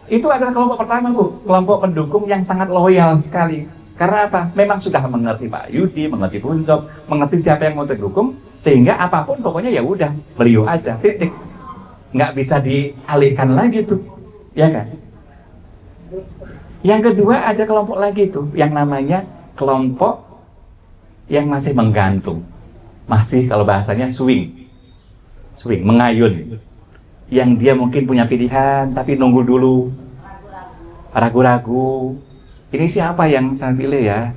Itu adalah kelompok pertama Bu, kelompok pendukung yang sangat loyal sekali. Karena apa? Memang sudah mengerti Pak Yudi, mengerti Puncok, mengerti siapa yang mau didukung, sehingga apapun pokoknya ya udah beliau aja, titik. Nggak bisa dialihkan lagi tuh, ya kan? Yang kedua ada kelompok lagi tuh, yang namanya kelompok yang masih menggantung, masih kalau bahasanya swing, mengayun, yang dia mungkin punya pilihan tapi nunggu dulu, ragu-ragu, ini siapa yang saya pilih ya?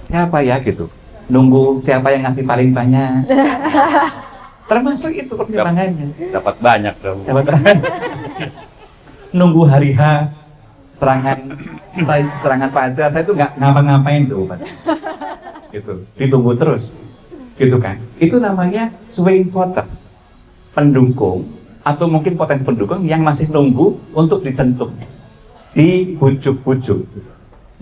Siapa ya gitu? Nunggu siapa yang ngasih paling banyak. Termasuk itu pertimbangannya. Dapat banyak dong. Nunggu hari H, serangan fajar, saya itu nggak ngapa-ngapain tuh, Pak. Gitu, ditunggu terus, gitu kan? Itu namanya swing voter, pendukung atau mungkin potensi pendukung yang masih nunggu untuk disentuh, dibujuk-bujuk.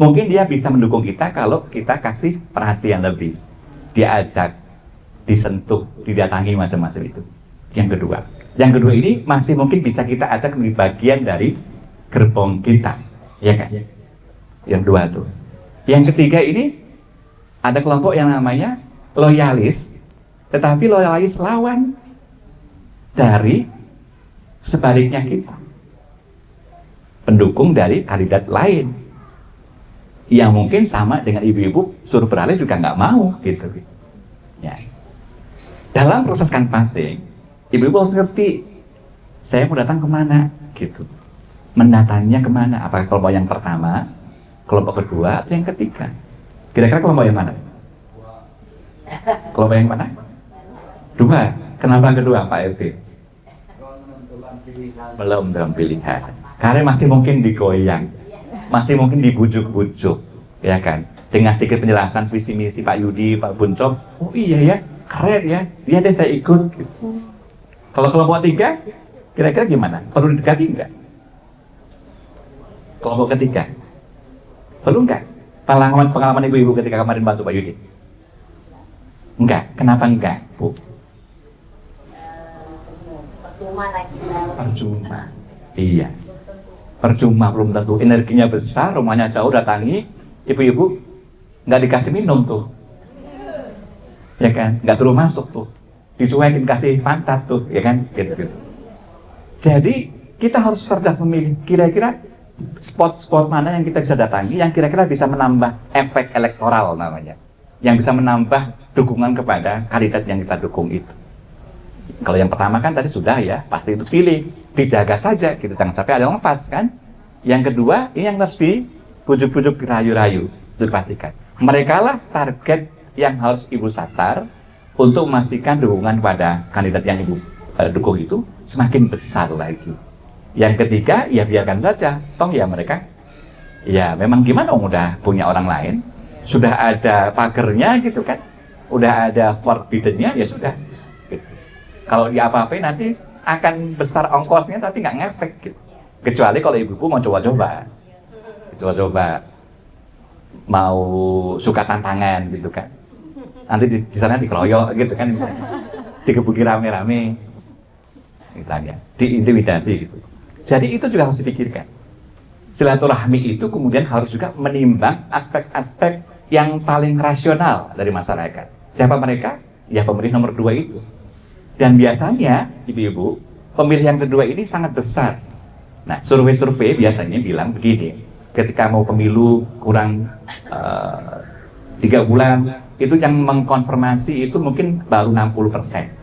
Mungkin dia bisa mendukung kita kalau kita kasih perhatian lebih, diajak, disentuh, didatangi macam-macam itu. Yang kedua ini masih mungkin bisa kita ajak menjadi bagian dari gerbong kita, ya kan? Yang dua tuh. Yang ketiga ini ada kelompok yang namanya loyalis, tetapi loyalis lawan dari sebaliknya kita, pendukung dari kandidat lain, yang mungkin sama dengan ibu-ibu suruh beralih juga nggak mau, gitu. Ya. Dalam proses canvassing, ibu-ibu harus ngerti, saya mau datang kemana, gitu. Mendatanginya kemana? Apakah kelompok yang pertama, kelompok kedua, atau yang ketiga? Kira-kira kelompok yang mana? Kelompok yang mana? Dua. Kenapa kedua, Pak RT? Belum dalam pilihan. Karena masih mungkin digoyang, masih mungkin dibujuk-bujuk, ya kan? Dengan sedikit penjelasan visi misi Pak Yudi, Pak Puncok, oh iya ya, keren ya, dia deh saya ikut. Gitu. Kalau kelompok 3, kira-kira gimana? Perlu didekati nggak? Kelompok ketiga, perlu nggak? Pengalaman ibu-ibu ketika kemarin bantu Pak Yudi? Enggak. Kenapa enggak, Bu? Percuma. Iya. Percuma belum tentu. Energinya besar, rumahnya jauh, datangi ibu-ibu nggak dikasih minum tuh, ya kan? Nggak suruh masuk tuh, dicuekin kasih pantat tuh, ya kan? Gitu-gitu. Jadi kita harus cerdas memilih kira-kira spot-spot mana yang kita bisa datangi, yang kira-kira bisa menambah efek elektoral namanya, yang bisa menambah dukungan kepada kandidat yang kita dukung itu. Kalau yang pertama kan tadi sudah ya, pasti itu pilih, dijaga saja gitu, jangan sampai ada yang lepas kan. Yang kedua, ini yang harus dibujuk-bujuk, dirayu-rayu, dipastikan. Mereka lah target yang harus ibu sasar untuk memastikan dukungan pada kandidat yang ibu dukung itu semakin besar lagi. Yang ketiga, ya biarkan saja, toh ya mereka, ya memang gimana, udah punya orang lain, sudah ada pagernya gitu kan, udah ada forbidden-nya, ya sudah. Gitu. Kalau di apa-apain nanti akan besar ongkosnya tapi nggak ngefek gitu. Kecuali kalau ibu-ibu mau coba-coba, mau suka tantangan gitu kan, nanti di sana dikeroyok gitu kan, misalnya digebuki rame-rame, misalnya diintimidasi gitu. Jadi itu juga harus dipikirkan. Silaturahmi itu kemudian harus juga menimbang aspek-aspek yang paling rasional dari masyarakat. Siapa mereka? Ya pemilih nomor 2 itu. Dan biasanya, ibu-ibu, pemilih yang kedua ini sangat besar. Nah, survei-survei biasanya bilang begini, ketika mau pemilu kurang 3 bulan, itu yang mengkonfirmasi itu mungkin baru 60%.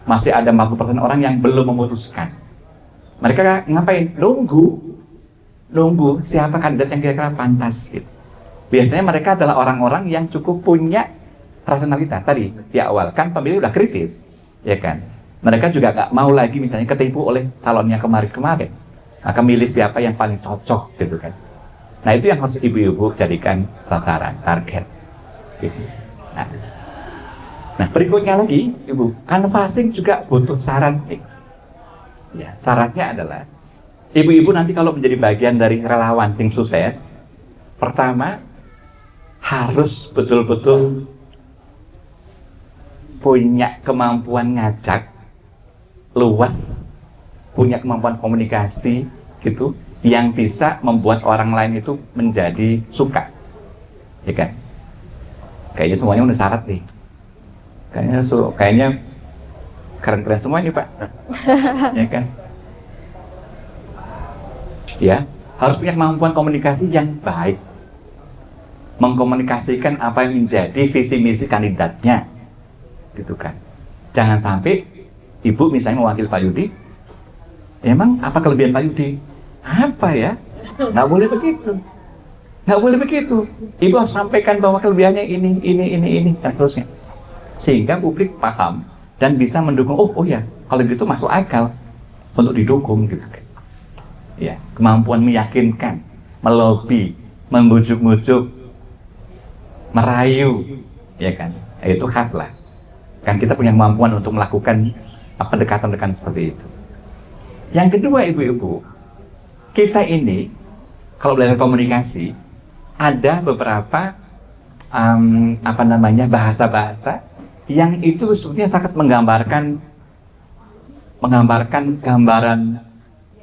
Masih ada 40% orang yang belum memutuskan. Mereka ngapain? Nunggu siapa kandidat yang kira-kira pantas gitu. Biasanya mereka adalah orang-orang yang cukup punya rasionalitas. Tadi di awal kan pemilih udah kritis, ya kan? Mereka juga nggak mau lagi misalnya ketipu oleh calonnya kemarin-kemarin. Maka milih siapa yang paling cocok gitu kan. Nah itu yang harus ibu-ibu jadikan sasaran, target gitu. Nah berikutnya lagi, ibu, canvassing juga butuh syarat. Ya, syaratnya adalah ibu-ibu nanti kalau menjadi bagian dari relawan tim sukses, pertama harus betul-betul punya kemampuan ngajak luas, punya kemampuan komunikasi gitu, yang bisa membuat orang lain itu menjadi suka, ya kan? Kayaknya semuanya udah syarat nih. Kayaknya keren-keren semua ini Pak, ya kan? Ya, harus punya kemampuan komunikasi yang baik, mengkomunikasikan apa yang menjadi visi misi kandidatnya, gitu kan? Jangan sampai ibu misalnya mewakili Pak Yudi, emang apa kelebihan Pak Yudi? Apa ya? Nggak boleh begitu. Nggak boleh begitu. Ibu harus sampaikan bahwa kelebihannya ini, dan seterusnya. Sehingga publik paham dan bisa mendukung, oh ya, kalau gitu masuk akal untuk didukung gitu kan. Ya, kemampuan meyakinkan, melobi, membujuk-bujuk, merayu, ya kan? Itu khas lah. Kan kita punya kemampuan untuk melakukan pendekatan-pendekatan seperti itu. Yang kedua, ibu-ibu, kita ini kalau belajar komunikasi ada beberapa bahasa-bahasa yang itu sebenarnya sangat menggambarkan gambaran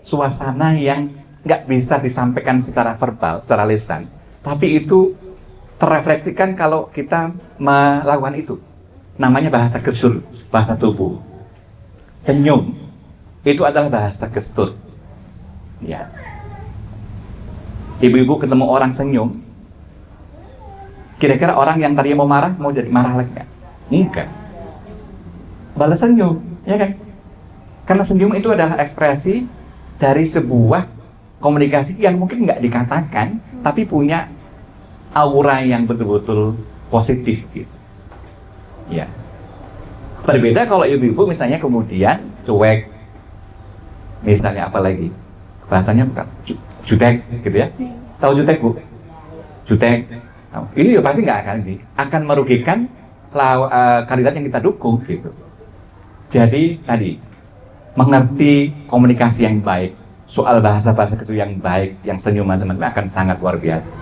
suasana yang nggak bisa disampaikan secara verbal, secara lisan, tapi itu terrefleksikan kalau kita melakukan itu. Namanya bahasa gestur, bahasa tubuh. Senyum itu adalah bahasa gestur. Ya. Ibu-ibu ketemu orang senyum, kira-kira orang yang tadinya mau marah jadi marah lagi nggak? Enggak. Balas senyum, ya kan? Karena senyum itu adalah ekspresi dari sebuah komunikasi yang mungkin nggak dikatakan, tapi punya aura yang betul-betul positif gitu. Ya. Berbeda kalau ibu-ibu misalnya kemudian cuek, misalnya apa lagi? Bahasanya bukan jutek gitu ya. Tahu jutek, Bu? Jutek. Ini ya pasti nggak akan merugikan kandidat yang kita dukung gitu. Jadi tadi mengerti komunikasi yang baik, soal bahasa-bahasa itu yang baik, yang senyuman sebenarnya akan sangat luar biasa.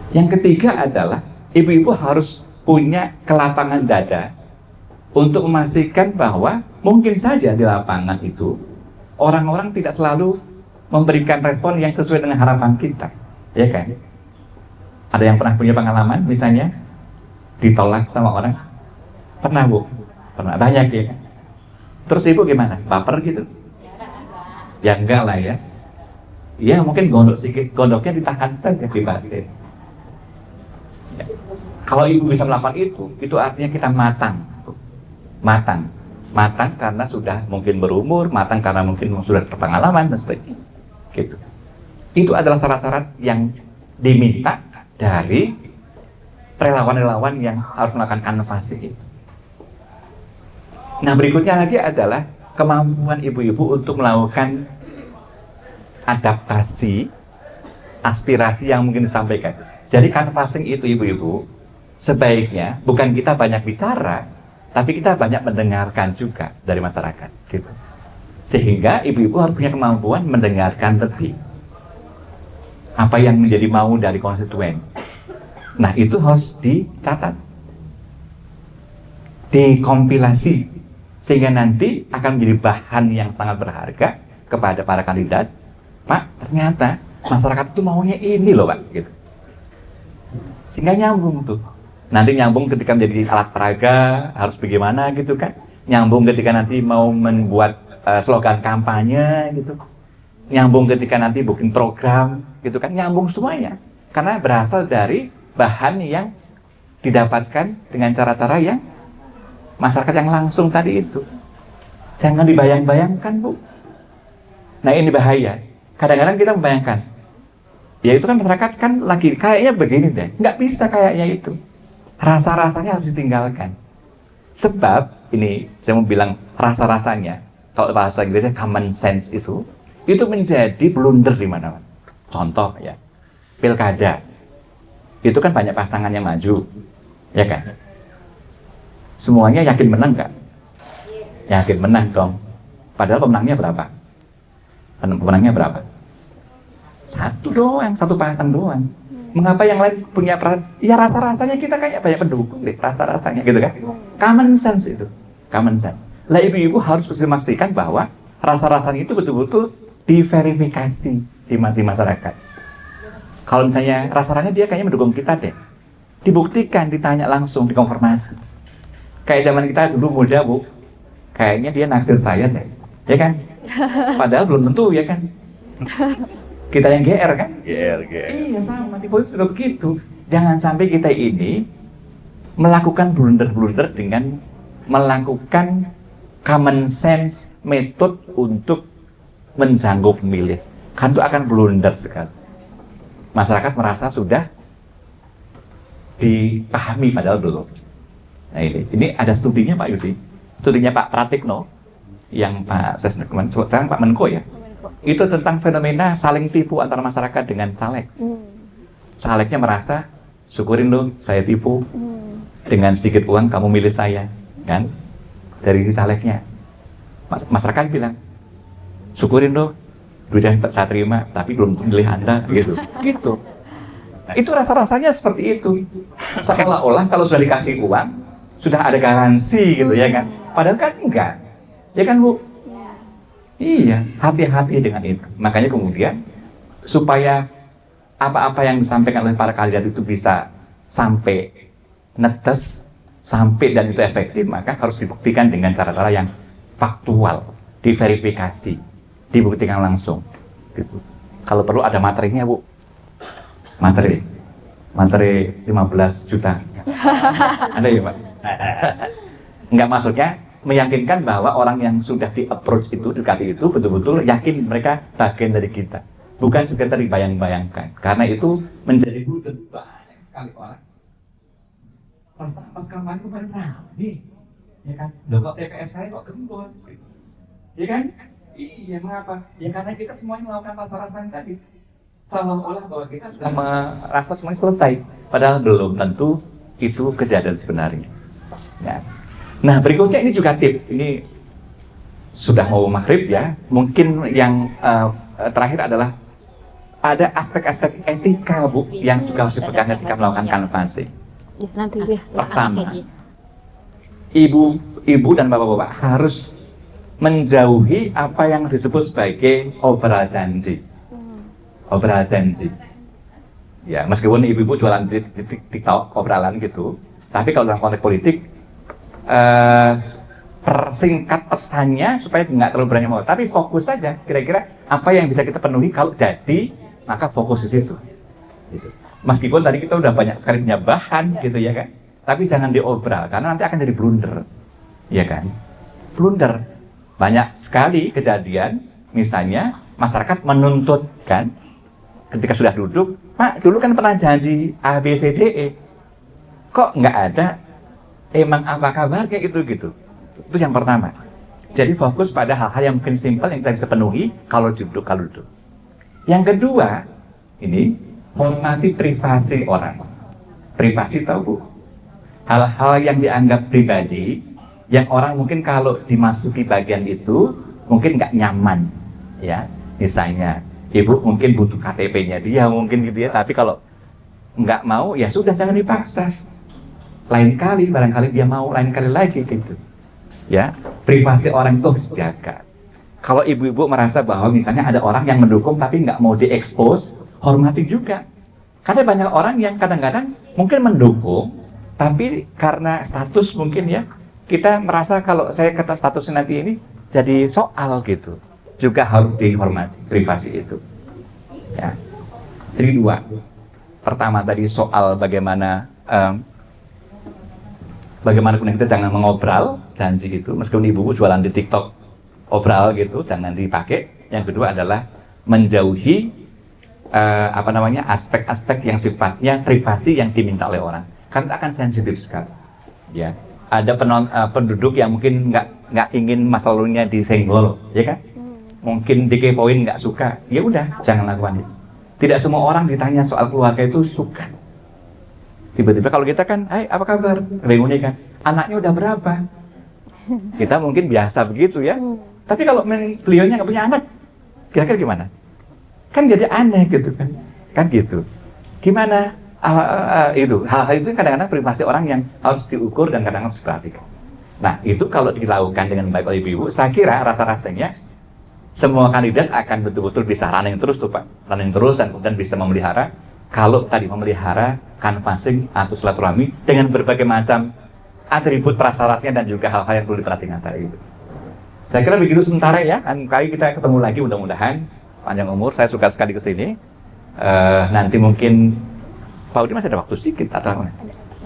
Yang ketiga adalah ibu-ibu harus punya kelapangan dada untuk memastikan bahwa mungkin saja di lapangan itu orang-orang tidak selalu memberikan respon yang sesuai dengan harapan kita, ya kan? Ada yang pernah punya pengalaman misalnya ditolak sama orang? Pernah, Bu? Pernah, banyak ya kan? Terus Ibu gimana? Baper gitu? Ya enggak lah ya. Ya mungkin gondok sedikit, gondoknya ditahan saja di batin. Ya. Kalau Ibu bisa melakukan itu artinya kita matang. Matang karena sudah mungkin berumur, matang karena mungkin sudah berpengalaman dan sebagainya. Gitu. Itu adalah syarat-syarat yang diminta dari relawan-relawan yang harus melakukan kanvasing itu. Nah, berikutnya lagi adalah kemampuan ibu-ibu untuk melakukan adaptasi aspirasi yang mungkin disampaikan. Jadi canvassing itu ibu-ibu sebaiknya bukan kita banyak bicara, tapi kita banyak mendengarkan juga dari masyarakat, gitu. Sehingga ibu-ibu harus punya kemampuan mendengarkan lebih apa yang menjadi mau dari konstituen. Nah, itu harus dicatat, dikompilasi, sehingga nanti akan menjadi bahan yang sangat berharga kepada para kandidat. Pak, ternyata masyarakat itu maunya ini loh, Pak, gitu. Sehingga nyambung tuh. Nanti nyambung ketika menjadi alat peraga harus bagaimana gitu kan. Nyambung ketika nanti mau membuat slogan kampanye gitu. Nyambung ketika nanti bikin program gitu kan. Nyambung semuanya. Karena berasal dari bahan yang didapatkan dengan cara-cara yang masyarakat yang langsung tadi itu. Jangan dibayang-bayangkan, Bu. Nah, ini bahaya. Kadang-kadang kita membayangkan, ya itu kan masyarakat kan lagi kayaknya begini deh. Nggak bisa kayaknya itu. Rasa-rasanya harus ditinggalkan. Sebab, ini saya mau bilang rasa-rasanya, kalau bahasa Inggrisnya common sense itu menjadi blunder di mana-mana. Contoh ya, pilkada. Itu kan banyak pasangan yang maju, ya kan? Semuanya yakin menang nggak? Yakin menang dong. Padahal pemenangnya berapa? Pemenangnya berapa? Satu doang, satu pasang doang. Mengapa yang lain punya perasaan? Ya rasa-rasanya kita kayak banyak pendukung deh, rasa-rasanya gitu kan? Common sense itu, common sense. Lah ibu-ibu harus memastikan bahwa rasa-rasanya itu betul-betul diverifikasi di masyarakat. Kalau misalnya rasa-rasanya dia kayaknya mendukung kita deh, dibuktikan, ditanya langsung, dikonfirmasi. Kayak zaman kita dulu muda, Bu, kayaknya dia naksir saya deh, ya kan? Padahal belum tentu, ya kan? Kita yang GR kan? GR. Iya, sama, di politik juga begitu. Jangan sampai kita ini melakukan blunder-blunder dengan melakukan common sense metode untuk menjangkau pemilih. Kan itu akan blunder sekali. Masyarakat merasa sudah dipahami padahal belum. Nah ini ada studinya Pak Yudi, studinya Pak Pratikno, yang Pak Sesnek, sekarang Pak Menko ya. Itu tentang fenomena saling tipu antara masyarakat dengan caleg. Calegnya merasa, syukurin loh saya tipu, dengan sedikit uang kamu milih saya, kan? Dari si calegnya. Masyarakat bilang, syukurin loh, duitnya saya terima, tapi belum milih Anda, gitu. Gitu. Nah, itu rasa-rasanya seperti itu. Seolah-olah kalau sudah dikasih uang, sudah ada garansi gitu ya kan. Padahal kan enggak. Ya kan, Bu? Iya, hati-hati dengan itu. Makanya kemudian supaya apa-apa yang disampaikan oleh para kandidat itu bisa sampai netes, sampai dan itu efektif, maka harus dibuktikan dengan cara-cara yang faktual, diverifikasi, dibuktikan langsung. Gitu. Kalau perlu ada materinya, Bu. Materi 15 juta. Ada ya, Pak? Enggak, maksudnya meyakinkan bahwa orang yang sudah di-approach itu, dekati itu, betul-betul yakin mereka bagian dari kita. Bukan sekedar dibayang-bayangkan. Karena itu menjadi blunder banyak sekali orang. Pas kampanye kemarin nih, ya kan? Loh kok TPS saya kok gembos? Ya kan? Iya, mengapa? Ya karena kita semuanya melakukan rasa-rasanya tadi. Seolah-olah bahwa kita sudah merasa semuanya selesai. Padahal belum tentu itu kejadian sebenarnya. Ya. Nah, berikutnya ini juga tips. Ini sudah mau maghrib ya. Mungkin yang terakhir adalah ada aspek-aspek etika, Bu, yang juga harus dipegang ketika melakukan canvassing. Ya, nanti ya. Pertama, Ibu ibu dan bapak-bapak harus menjauhi apa yang disebut sebagai obral janji. Obral janji. Ya, meskipun ibu-ibu jualan di TikTok, obralan gitu, tapi kalau dalam konteks politik, persingkat pesannya supaya nggak terlalu banyak mau. Tapi fokus saja, kira-kira apa yang bisa kita penuhi kalau jadi, maka fokus di situ. Gitu. Meskipun tadi kita udah banyak sekali punya bahan, gitu ya kan, tapi jangan diobral, karena nanti akan jadi blunder, ya kan? Blunder. Banyak sekali kejadian, misalnya masyarakat menuntut kan, ketika sudah duduk, Pak, dulu kan pernah janji A, B, C, D, E. Kok nggak ada? Emang apa kabar kayak gitu-gitu? Itu yang pertama. Jadi fokus pada hal-hal yang mungkin simpel yang kita bisa penuhi kalau duduk. Yang kedua, ini hormati privasi orang. Privasi tahu Bu? Hal-hal yang dianggap pribadi, yang orang mungkin kalau dimasuki bagian itu mungkin nggak nyaman, ya. Misalnya, ibu mungkin butuh KTP-nya dia mungkin gitu ya, tapi kalau nggak mau ya sudah, jangan dipaksa. Lain kali, barangkali dia mau, lain kali lagi gitu. Ya, privasi orang itu harus dijaga. Kalau ibu-ibu merasa bahwa misalnya ada orang yang mendukung tapi nggak mau diekspos, hormati juga. Karena banyak orang yang kadang-kadang mungkin mendukung, tapi karena status mungkin ya, kita merasa kalau saya kata statusnya nanti ini jadi soal gitu. Juga harus dihormati privasi itu. Ya. Jadi dua. Pertama tadi soal bagaimana kemudian kita jangan mengobral janji itu, meskipun ibu jualan di TikTok obral gitu, jangan dipakai. Yang kedua adalah menjauhi aspek-aspek yang sifatnya privasi yang diminta oleh orang, karena akan sensitif sekali. Ya, ada penduduk yang mungkin nggak ingin masa lalunya disenggol, ya kan? Mungkin dikepoin, nggak suka, ya udah jangan lakukan itu. Tidak semua orang ditanya soal keluarga itu suka. Tiba-tiba kalau kita kan, apa kabar? Bingungnya kan, anaknya udah berapa? Kita mungkin biasa begitu ya. Tapi kalau beliaunya nggak punya anak, kira-kira gimana? Kan jadi aneh gitu kan? Kan gitu. Gimana? Itu hal-hal itu kadang-kadang privasi orang yang harus diukur dan kadang-kadang harus diperhatikan. Nah itu kalau dilakukan dengan baik oleh ibu, saya kira rasa-rasanya semua kandidat akan betul-betul bisa running terus tuh Pak, running terus dan kemudian bisa memelihara. Kalau tadi memelihara canvassing atau silaturahmi dengan berbagai macam atribut prasyaratnya dan juga hal-hal yang perlu diperhatikan tadi itu. Saya kira begitu sementara ya. Kali kita ketemu lagi mudah-mudahan panjang umur. Saya suka sekali ke sini. Nanti mungkin Pak Udin masih ada waktu sedikit atau apa?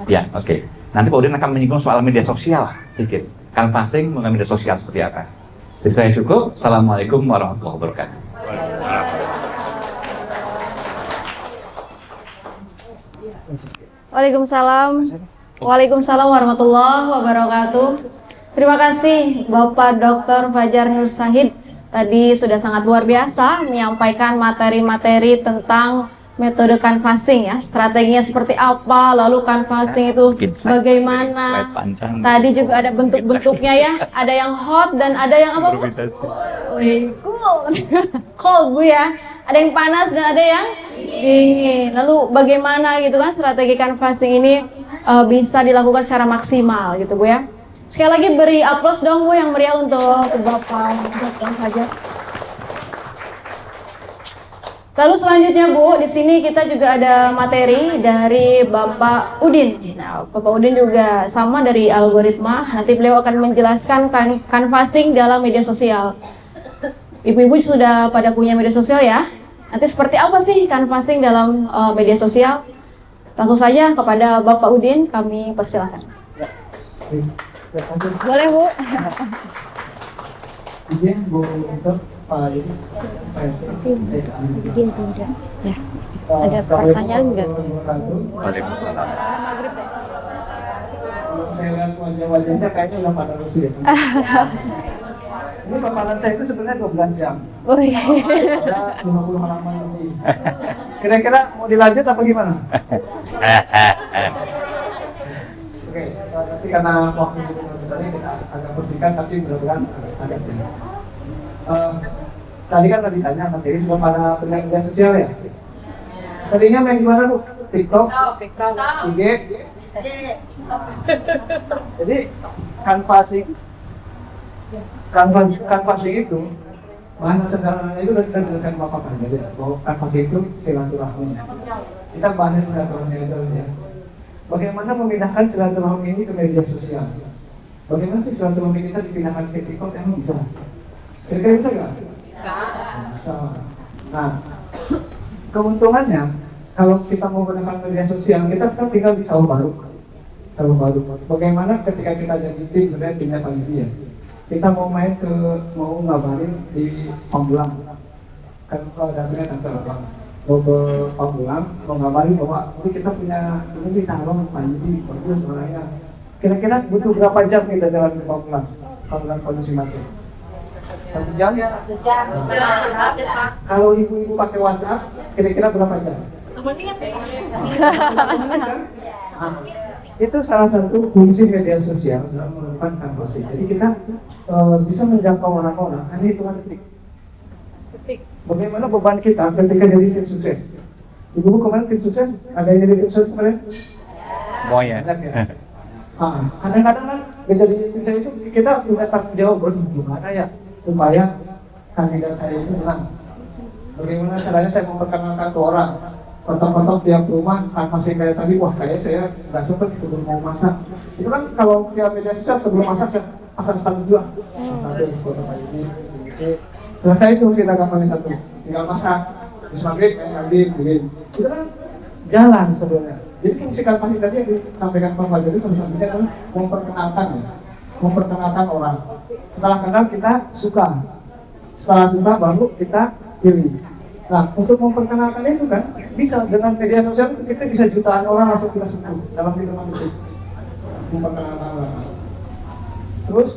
Ya, oke. Nanti Pak Udin akan menyinggung soal media sosial sedikit. Canvassing mengenai media sosial seperti apa. Jadi saya cukup. Assalamualaikum warahmatullahi wabarakatuh. Waalaikumsalam warahmatullahi wabarakatuh. Terima kasih Bapak Dr. Fajar Nur Syahid. Tadi sudah sangat luar biasa menyampaikan materi-materi tentang metode canvassing ya, strateginya seperti apa, lalu canvassing itu bagaimana. Tadi juga ada bentuk-bentuknya ya, ada yang hot dan ada yang apa Bu? Cold Bu ya, ada yang panas dan ada yang dingin. Lalu bagaimana gitu kan strategi canvassing ini bisa dilakukan secara maksimal gitu Bu ya. Sekali lagi beri aplaus dong Bu yang meriah untuk Bapak Dr. Fajar. Lalu selanjutnya Bu, di sini kita juga ada materi dari Bapak Udin. Nah, Bapak Udin juga sama dari algoritma. Nanti beliau akan menjelaskan canvassing dalam media sosial. Ibu-ibu sudah pada punya media sosial ya? Nanti seperti apa sih canvassing dalam media sosial? Langsung saja kepada Bapak Udin kami persilahkan. Boleh Bu. Izin Bu untuk Pak ini. Ya. Ada pertanyaan enggak? Waalaikumsalam. Maghrib deh. Kalau saya lihat wajah-wajahnya kayaknya udah pada rusuh ya. Ini paparan saya itu sebenarnya 12 jam. Oh iya. Ada 50 halaman lebih. Kira-kira mau dilanjut apa gimana? Oke, nanti karena waktu itu besarnya kita agak bersihkan, tapi mudah-mudahan agak jelas. Tadi kan tadi ditanya materi juga pada pengguna media sosial ya. Seringnya main gimana Bu? TikTok, IG, Jadi canvassing itu bahasa sederhananya itu kita jelaskan Bapak kan, jadi bahwa canvassing itu silaturahmi. Kita bahas silaturahmi itu ya. Bagaimana memindahkan silaturahmi ini ke media sosial? Bagaimana sih silaturahmi kita dipindahkan ke TikTok? Emang bisa? Kira-kira bisa nggak? Bisa. Nah, keuntungannya kalau kita mau menggunakan media sosial, kita kan tinggal di sahur baru. Bagaimana ketika kita jadi tim, sebenarnya timnya paling dia. Kita mau ngabarin di Pamulang, kan kalau dapetnya kan salah mau ke Pamulang, mau ngabarin bahwa kita punya ini calon Panji, bagus orangnya. Kira-kira butuh berapa jam kita jalan ke Pamulang kondisi mati? 1 jam? Kalau ibu-ibu pakai WhatsApp, kira-kira berapa jam? Itu salah satu fungsi media sosial dalam melakukan canvassing. Jadi kita bisa menjangkau orang-orang hanya hitungan detik. Bagaimana beban kita ketika jadi tim sukses? Ibu kemarin tim sukses, ada yang jadi tim sukses kemarin? Semuanya. Kadang-kadang kan menjadi tim saya itu kita punya tanggung jawab gimana ya supaya kandidat saya itu menang. Bagaimana caranya saya memperkenalkan ke orang? Foto-foto tiap rumah, masih kayak tadi, wah kayak saya nggak sempet itu belum mau masak. Itu kan kalau via media sosial sebelum masak saya pasang status juga. Foto kayak ini, selesai itu kita gambarin satu, tinggal masak. Terus maghrib, bikin. Itu kan jalan sebenarnya. Jadi fungsi canvassing tadi yang disampaikan Pak Fajar itu salah satunya adalah memperkenalkan orang. Setelah kenal kita suka, setelah suka baru kita pilih. Nah, untuk memperkenalkan itu kan bisa dengan media sosial itu kita bisa jutaan orang langsung kita sentuh dalam hitungan detik memperkenalkan orang. Terus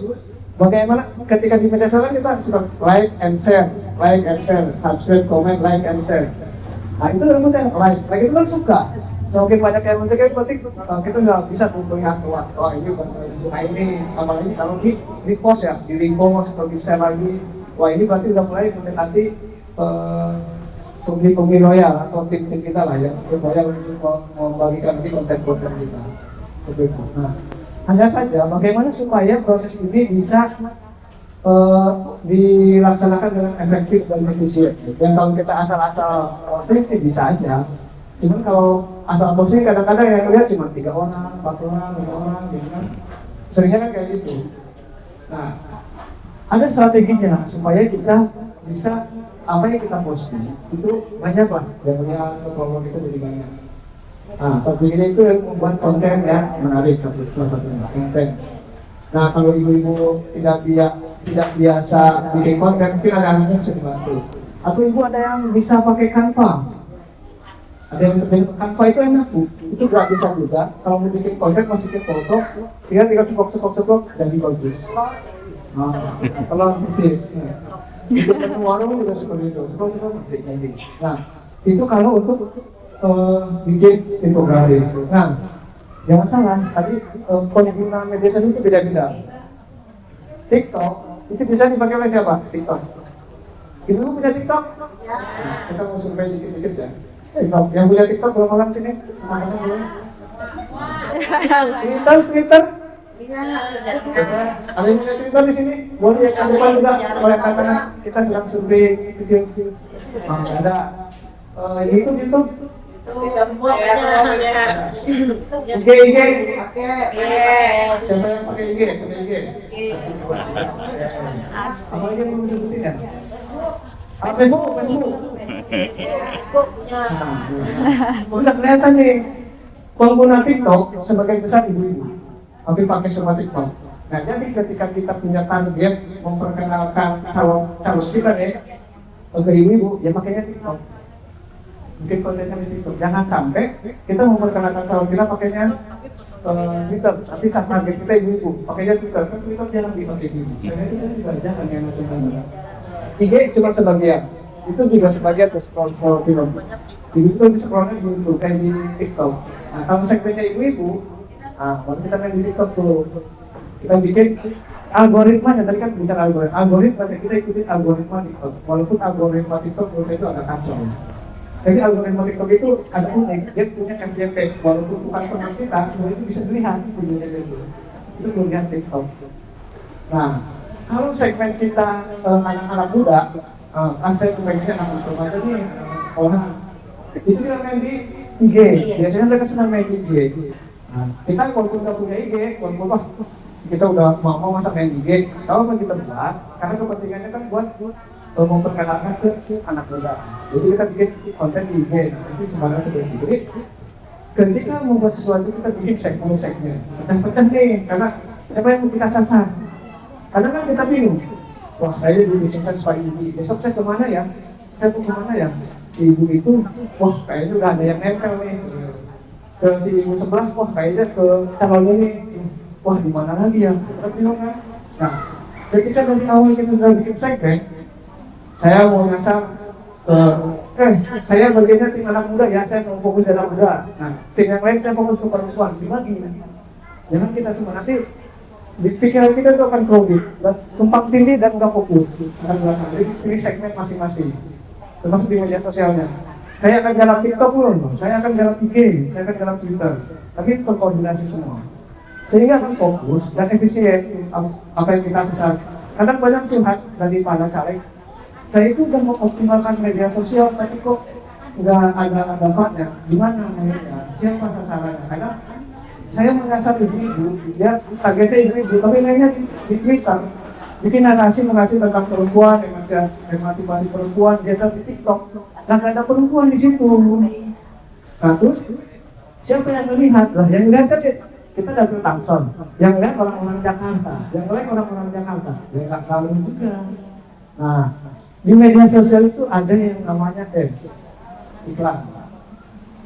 bagaimana ketika di media sosial kita suka like and share, subscribe, comment, like and share. Nah itu namanya like itu kan suka. Semakin banyak yang mensukai berarti kita nggak bisa melihat wah ini bukan suka ini, apalagi kalau di post ya, di repost atau di share lagi, wah ini berarti udah mulai mendekati pemilih loyal atau tim-tim kita lah yang loyal untuk membagikan konten-konten kita. Seperti itu. Nah, hanya saja bagaimana supaya proses ini bisa dilaksanakan dengan efektif dan efisien. Dan kalau kita asal-asal posting sih bisa aja. Cuman kalau asal posting kadang-kadang yang lihat cuma 3 orang, 4 orang, 5 orang, gitu kan. Seringnya kan kayak gitu. Nah, ada strateginya supaya kita bisa apa yang kita posting itu banyak lah yang punya follower kita jadi banyak. Nah, strateginya itu yang membuat konten yang menarik salah satunya konten. Nah, kalau ibu-ibu tidak biasa bikin konten, mungkin ada anaknya yang bisa dibantu. Atau ibu ada yang bisa pakai Canva. Ada yang pakai Canva itu enak bu, itu gratisan juga. Kalau mau bikin konten, masukin foto, tinggal ceplok dan bagus. Nah, kalau bisnis. Itu kan warung juga seperti itu, cepat masih jadi. Nah, itu kalau untuk bikin infografis. Nah, jangan salah, tadi pengguna media sosial itu beda-beda. TikTok itu bisa dipakai oleh siapa? TikTok. Ibu punya TikTok? Nah, kita mau survei dikit-dikit ya. TikTok. Yang punya TikTok berapa orang sini? Twitter? Ada yang punya Twitter di sini? Boleh yang depan juga, kalau yang kanan kita sedang survei kecil. Ada YouTube. IG. Siapa yang pakai IG? Apa lagi yang belum disebutin ya? Facebook. Udah kelihatan nih pengguna TikTok sebagian besar ibu-ibu. Tapi pakai semua TikTok. Nah, jadi ketika kita punya target memperkenalkan calon kita nih ke ibu, ya pakainya TikTok. Mungkin kontennya di TikTok. Jangan sampai kita memperkenalkan calon kita pakainya Twitter. Tapi saat target kita ibu, pakainya Twitter. Kan Twitter jarang dipakai ibu. Karena itu kan juga jangan yang macam-macam. IG cuma sebagian. Itu juga sebagian tuh scroll film. Ibu itu di scrollnya di YouTube kayak di TikTok. Nah, kalau segmennya ibu-ibu, baru kita main di TikTok tuh. Kita bikin algoritmanya, tadi kan bicara algoritma kita ikutin algoritma TikTok. Walaupun algoritma TikTok menurut saya itu agak kacau. Jadi algoritma TikTok itu ada unik, dia punya FYP, walaupun bukan teman kita, cuma itu bisa dilihat videonya itu. Itu kemudian TikTok. Nah, kalau segmen kita anak-anak muda, kan saya kepengennya anak remaja nih, orang itu yang main di IG, biasanya mereka senang main di IG. Nah, kita walaupun nggak punya IG, walaupun kita udah mau masa main IG, kalau kita buat, karena kepentingannya kan buat memperkenalkan ke anak muda. Jadi kita bikin konten di IG, nanti sembarang seperti itu. Jadi ketika membuat sesuatu kita bikin segmen-segmen, pecah-pecah nih, karena siapa yang mau kita sasar? Kadang kan kita bingung, wah saya dulu sukses Pak Ibu, besok saya kemana ya? Saya mau kemana ya? Si ibu itu, wah kayaknya udah ada yang nempel nih. Ke si ibu sebelah, wah kayaknya ke calon ini, wah di mana lagi ya? Kita bingung kan? Nah, ketika dari awal kita sudah bikin segmen, saya mau ngasar, saya bagiannya tim anak muda ya, saya mau fokus di anak muda. Nah, tim yang lain saya fokus ke perempuan, dibagi. Jangan kita semua nanti di pikiran kita itu akan crowded, dan tumpang tindih dan nggak fokus. Jadi pilih segmen masing-masing, termasuk di media sosialnya. Saya akan jalan TikTok dulu, saya akan jalan IG, saya akan jalan Twitter, tapi terkoordinasi semua. Sehingga akan fokus dan efisien apa yang kita sesat. Kadang banyak curhat dari para caleg, saya itu udah mengoptimalkan media sosial, tapi kok nggak ada dampaknya. Gimana mainnya? Siapa sasarannya? Karena saya mengasah ibu-ibu, dia targetnya ibu-ibu, tapi mainnya di Twitter, bikin narasi tentang perempuan, emansipasi perempuan, dia di TikTok. Nah, nggak ada perempuan di situ. Nah, terus siapa yang melihat? Lah, yang lihat kan kita dari Tangsel, yang lihat orang-orang Jakarta, yang lihat orang-orang Jakarta, ya nggak tahu juga. Nah, di media sosial itu ada yang namanya ads, iklan.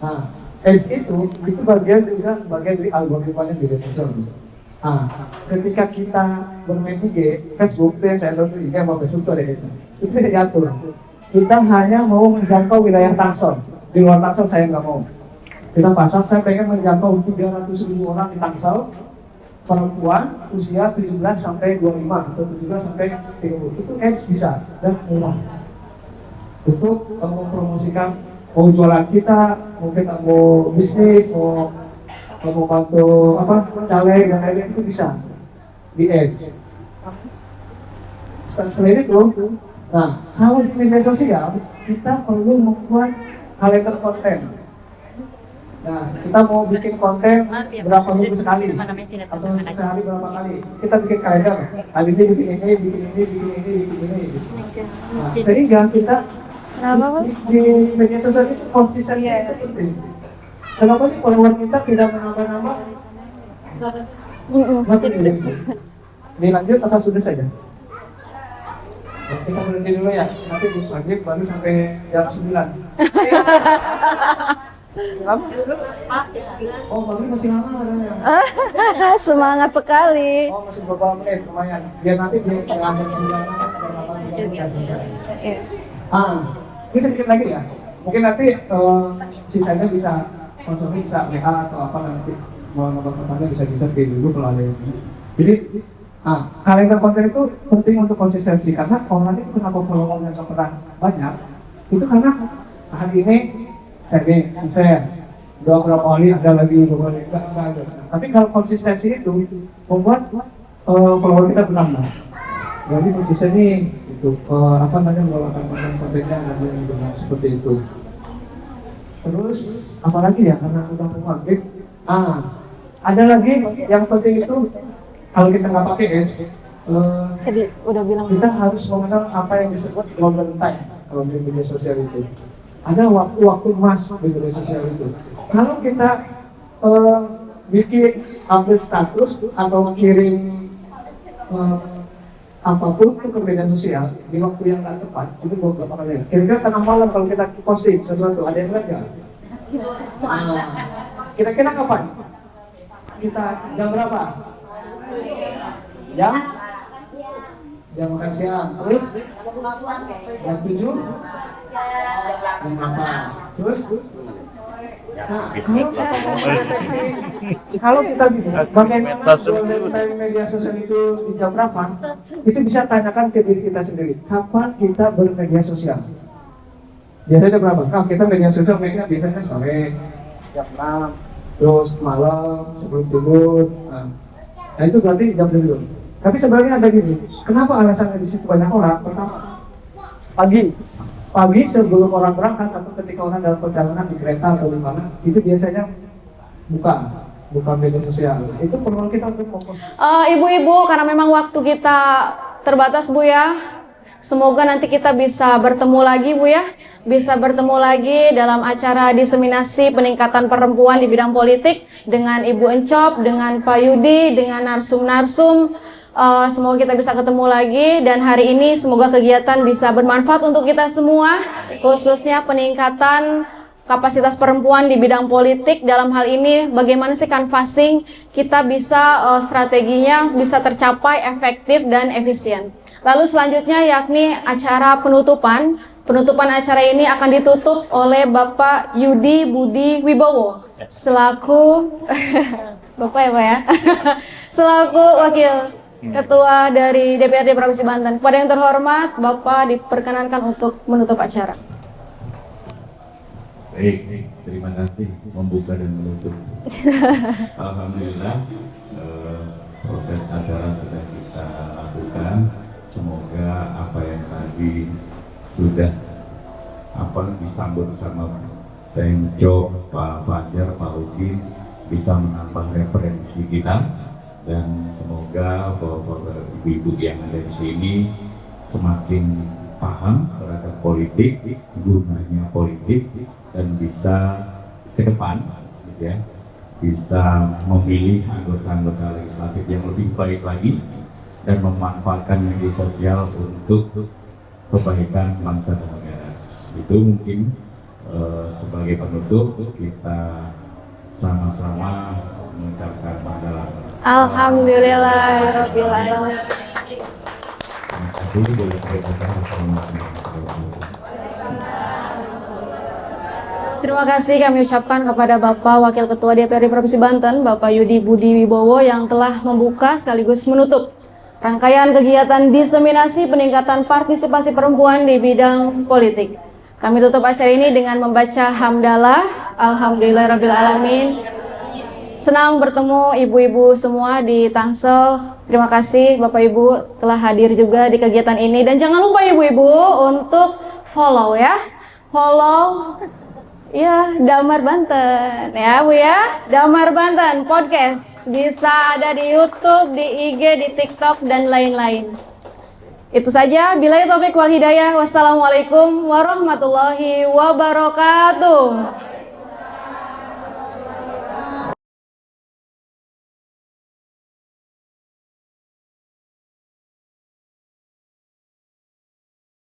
Nah, ads itu bagian dari algoritmanya media sosial. Nah, ketika kita bermain IG, Facebook, itu yang saya tahu IG sama Facebook itu ada itu bisa diatur. Kita hanya mau menjangkau wilayah Tangsel, di luar Tangsel saya nggak mau. Kita pasang, saya pengen menjangkau 300.000 orang di Tangsel, perempuan usia 17 sampai 25 atau 17 sampai 30. Itu ads bisa dan murah untuk mempromosikan mau jualan kita, mungkin mau bisnis, mau bantu caleg dan lain-lain, itu bisa di ads. Selain itu, nah kalau di media sosial kita perlu membuat kalender konten. Nah, kita mau bikin konten berapa minggu sekali atau sehari berapa kali. Kita bikin kalender. Kali ini bikin ini, bikin ini, bikin ini, bikin ini. Nah, sehingga kita di media sosial itu konsistensi itu penting. Kenapa sih follower kita tidak menambah-nambah? Dilanjut atau sudah saja? Kita berhenti dulu ya. Nanti Gus Magib baru sampai jam 9. Oh, Bang masih lama orangnya. Semangat sekali. Oh, masih beberapa menit, lumayan. Biar nanti dia jam 9 ini sedikit lagi ya. Mungkin nanti sisanya bisa konsultasi, bisa WA atau apa nanti mau nomor kontaknya bisa kirim dulu kalau ada yang ini. Jadi, kalender konten itu penting untuk konsistensi karena orang itu kenapa followernya nggak pernah banyak? Itu karena hari ini saya udah berapa kali ada lagi beberapa enggak ada. Tapi kalau konsistensi itu membuat follower kita bertambah. Jadi konsisten nih itu membawakan kontennya dengan seperti itu. Terus apalagi ya karena udah maghrib. Ada lagi yang penting itu kalau kita nggak pakai ads, Tadi udah bilang kita harus mengenal apa yang disebut golden time kalau di media sosial itu. Ada waktu-waktu emas di media sosial itu. Kalau kita bikin update status atau kirim apapun ke media sosial di waktu yang tak tepat, itu beberapa kali. Kira-kira tengah malam kalau kita posting sesuatu, ada yang lihat nggak? Kira-kira kapan? Kita jam berapa? Jam makan siang. Terus? Jam 7? Jam 8. Terus? Kalau kita bagaimana media sosial itu di jam berapa, itu bisa tanyakan ke diri kita sendiri. Kapan kita bermedia sosial? Biasanya berapa? Nah, kita media sosial media biasanya sore, jam 6, terus malam, sebelum tidur. Nah itu berarti jam tidur. Tapi sebenarnya ada gini, kenapa alasannya di situ banyak orang? Pertama, pagi sebelum orang berangkat atau ketika orang dalam perjalanan di kereta atau di mana, itu biasanya buka media sosial. Itu perlu kita untuk fokus. Ibu-ibu, karena memang waktu kita terbatas Bu ya, semoga nanti kita bisa bertemu lagi Bu ya, bisa bertemu lagi dalam acara diseminasi peningkatan perempuan di bidang politik dengan Ibu Encop, dengan Pak Yudi, dengan narsum-narsum. Semoga kita bisa ketemu lagi, dan hari ini semoga kegiatan bisa bermanfaat untuk kita semua, khususnya peningkatan kapasitas perempuan di bidang politik. Dalam hal ini bagaimana sih canvassing kita bisa strateginya bisa tercapai efektif dan efisien. Lalu selanjutnya yakni acara penutupan. Penutupan acara ini akan ditutup oleh Bapak Yudi Budi Wibowo selaku Bapak ya Pak ya selaku wakil Ketua dari DPRD Provinsi Banten. Kepada yang terhormat, Bapak diperkenankan untuk menutup acara. Baik, terima kasih membuka dan menutup. Alhamdulillah, proses acara sudah kita lakukan. Semoga apa yang tadi sudah disambut sama Tenjo, Pak Fajar, Pak Udin bisa menambah referensi kita. Dan semoga bapak-bapak ibu-ibu yang ada di sini semakin paham terhadap politik, gunanya politik, dan bisa ke depan, gitu ya, bisa memilih anggota-anggota legislatif yang lebih baik lagi dan memanfaatkan media sosial untuk kebaikan bangsa dan negara. Itu mungkin sebagai penutup kita sama-sama mengucapkan adalah Alhamdulillahirabbil alamin. Terima kasih kami ucapkan kepada Bapak Wakil Ketua DPRD Provinsi Banten, Bapak Yudi Budi Wibowo yang telah membuka sekaligus menutup rangkaian kegiatan diseminasi peningkatan partisipasi perempuan di bidang politik. Kami tutup acara ini dengan membaca hamdalah. Alhamdulillahirabbil alamin. Senang bertemu ibu-ibu semua di Tangsel. Terima kasih Bapak Ibu telah hadir juga di kegiatan ini. Dan jangan lupa ibu-ibu untuk follow ya. Follow ya Damar Banten ya Bu ya. Damar Banten podcast bisa ada di YouTube, di IG, di TikTok dan lain-lain. Itu saja. Billahi taufiq wal hidayah. Wassalamualaikum warahmatullahi wabarakatuh.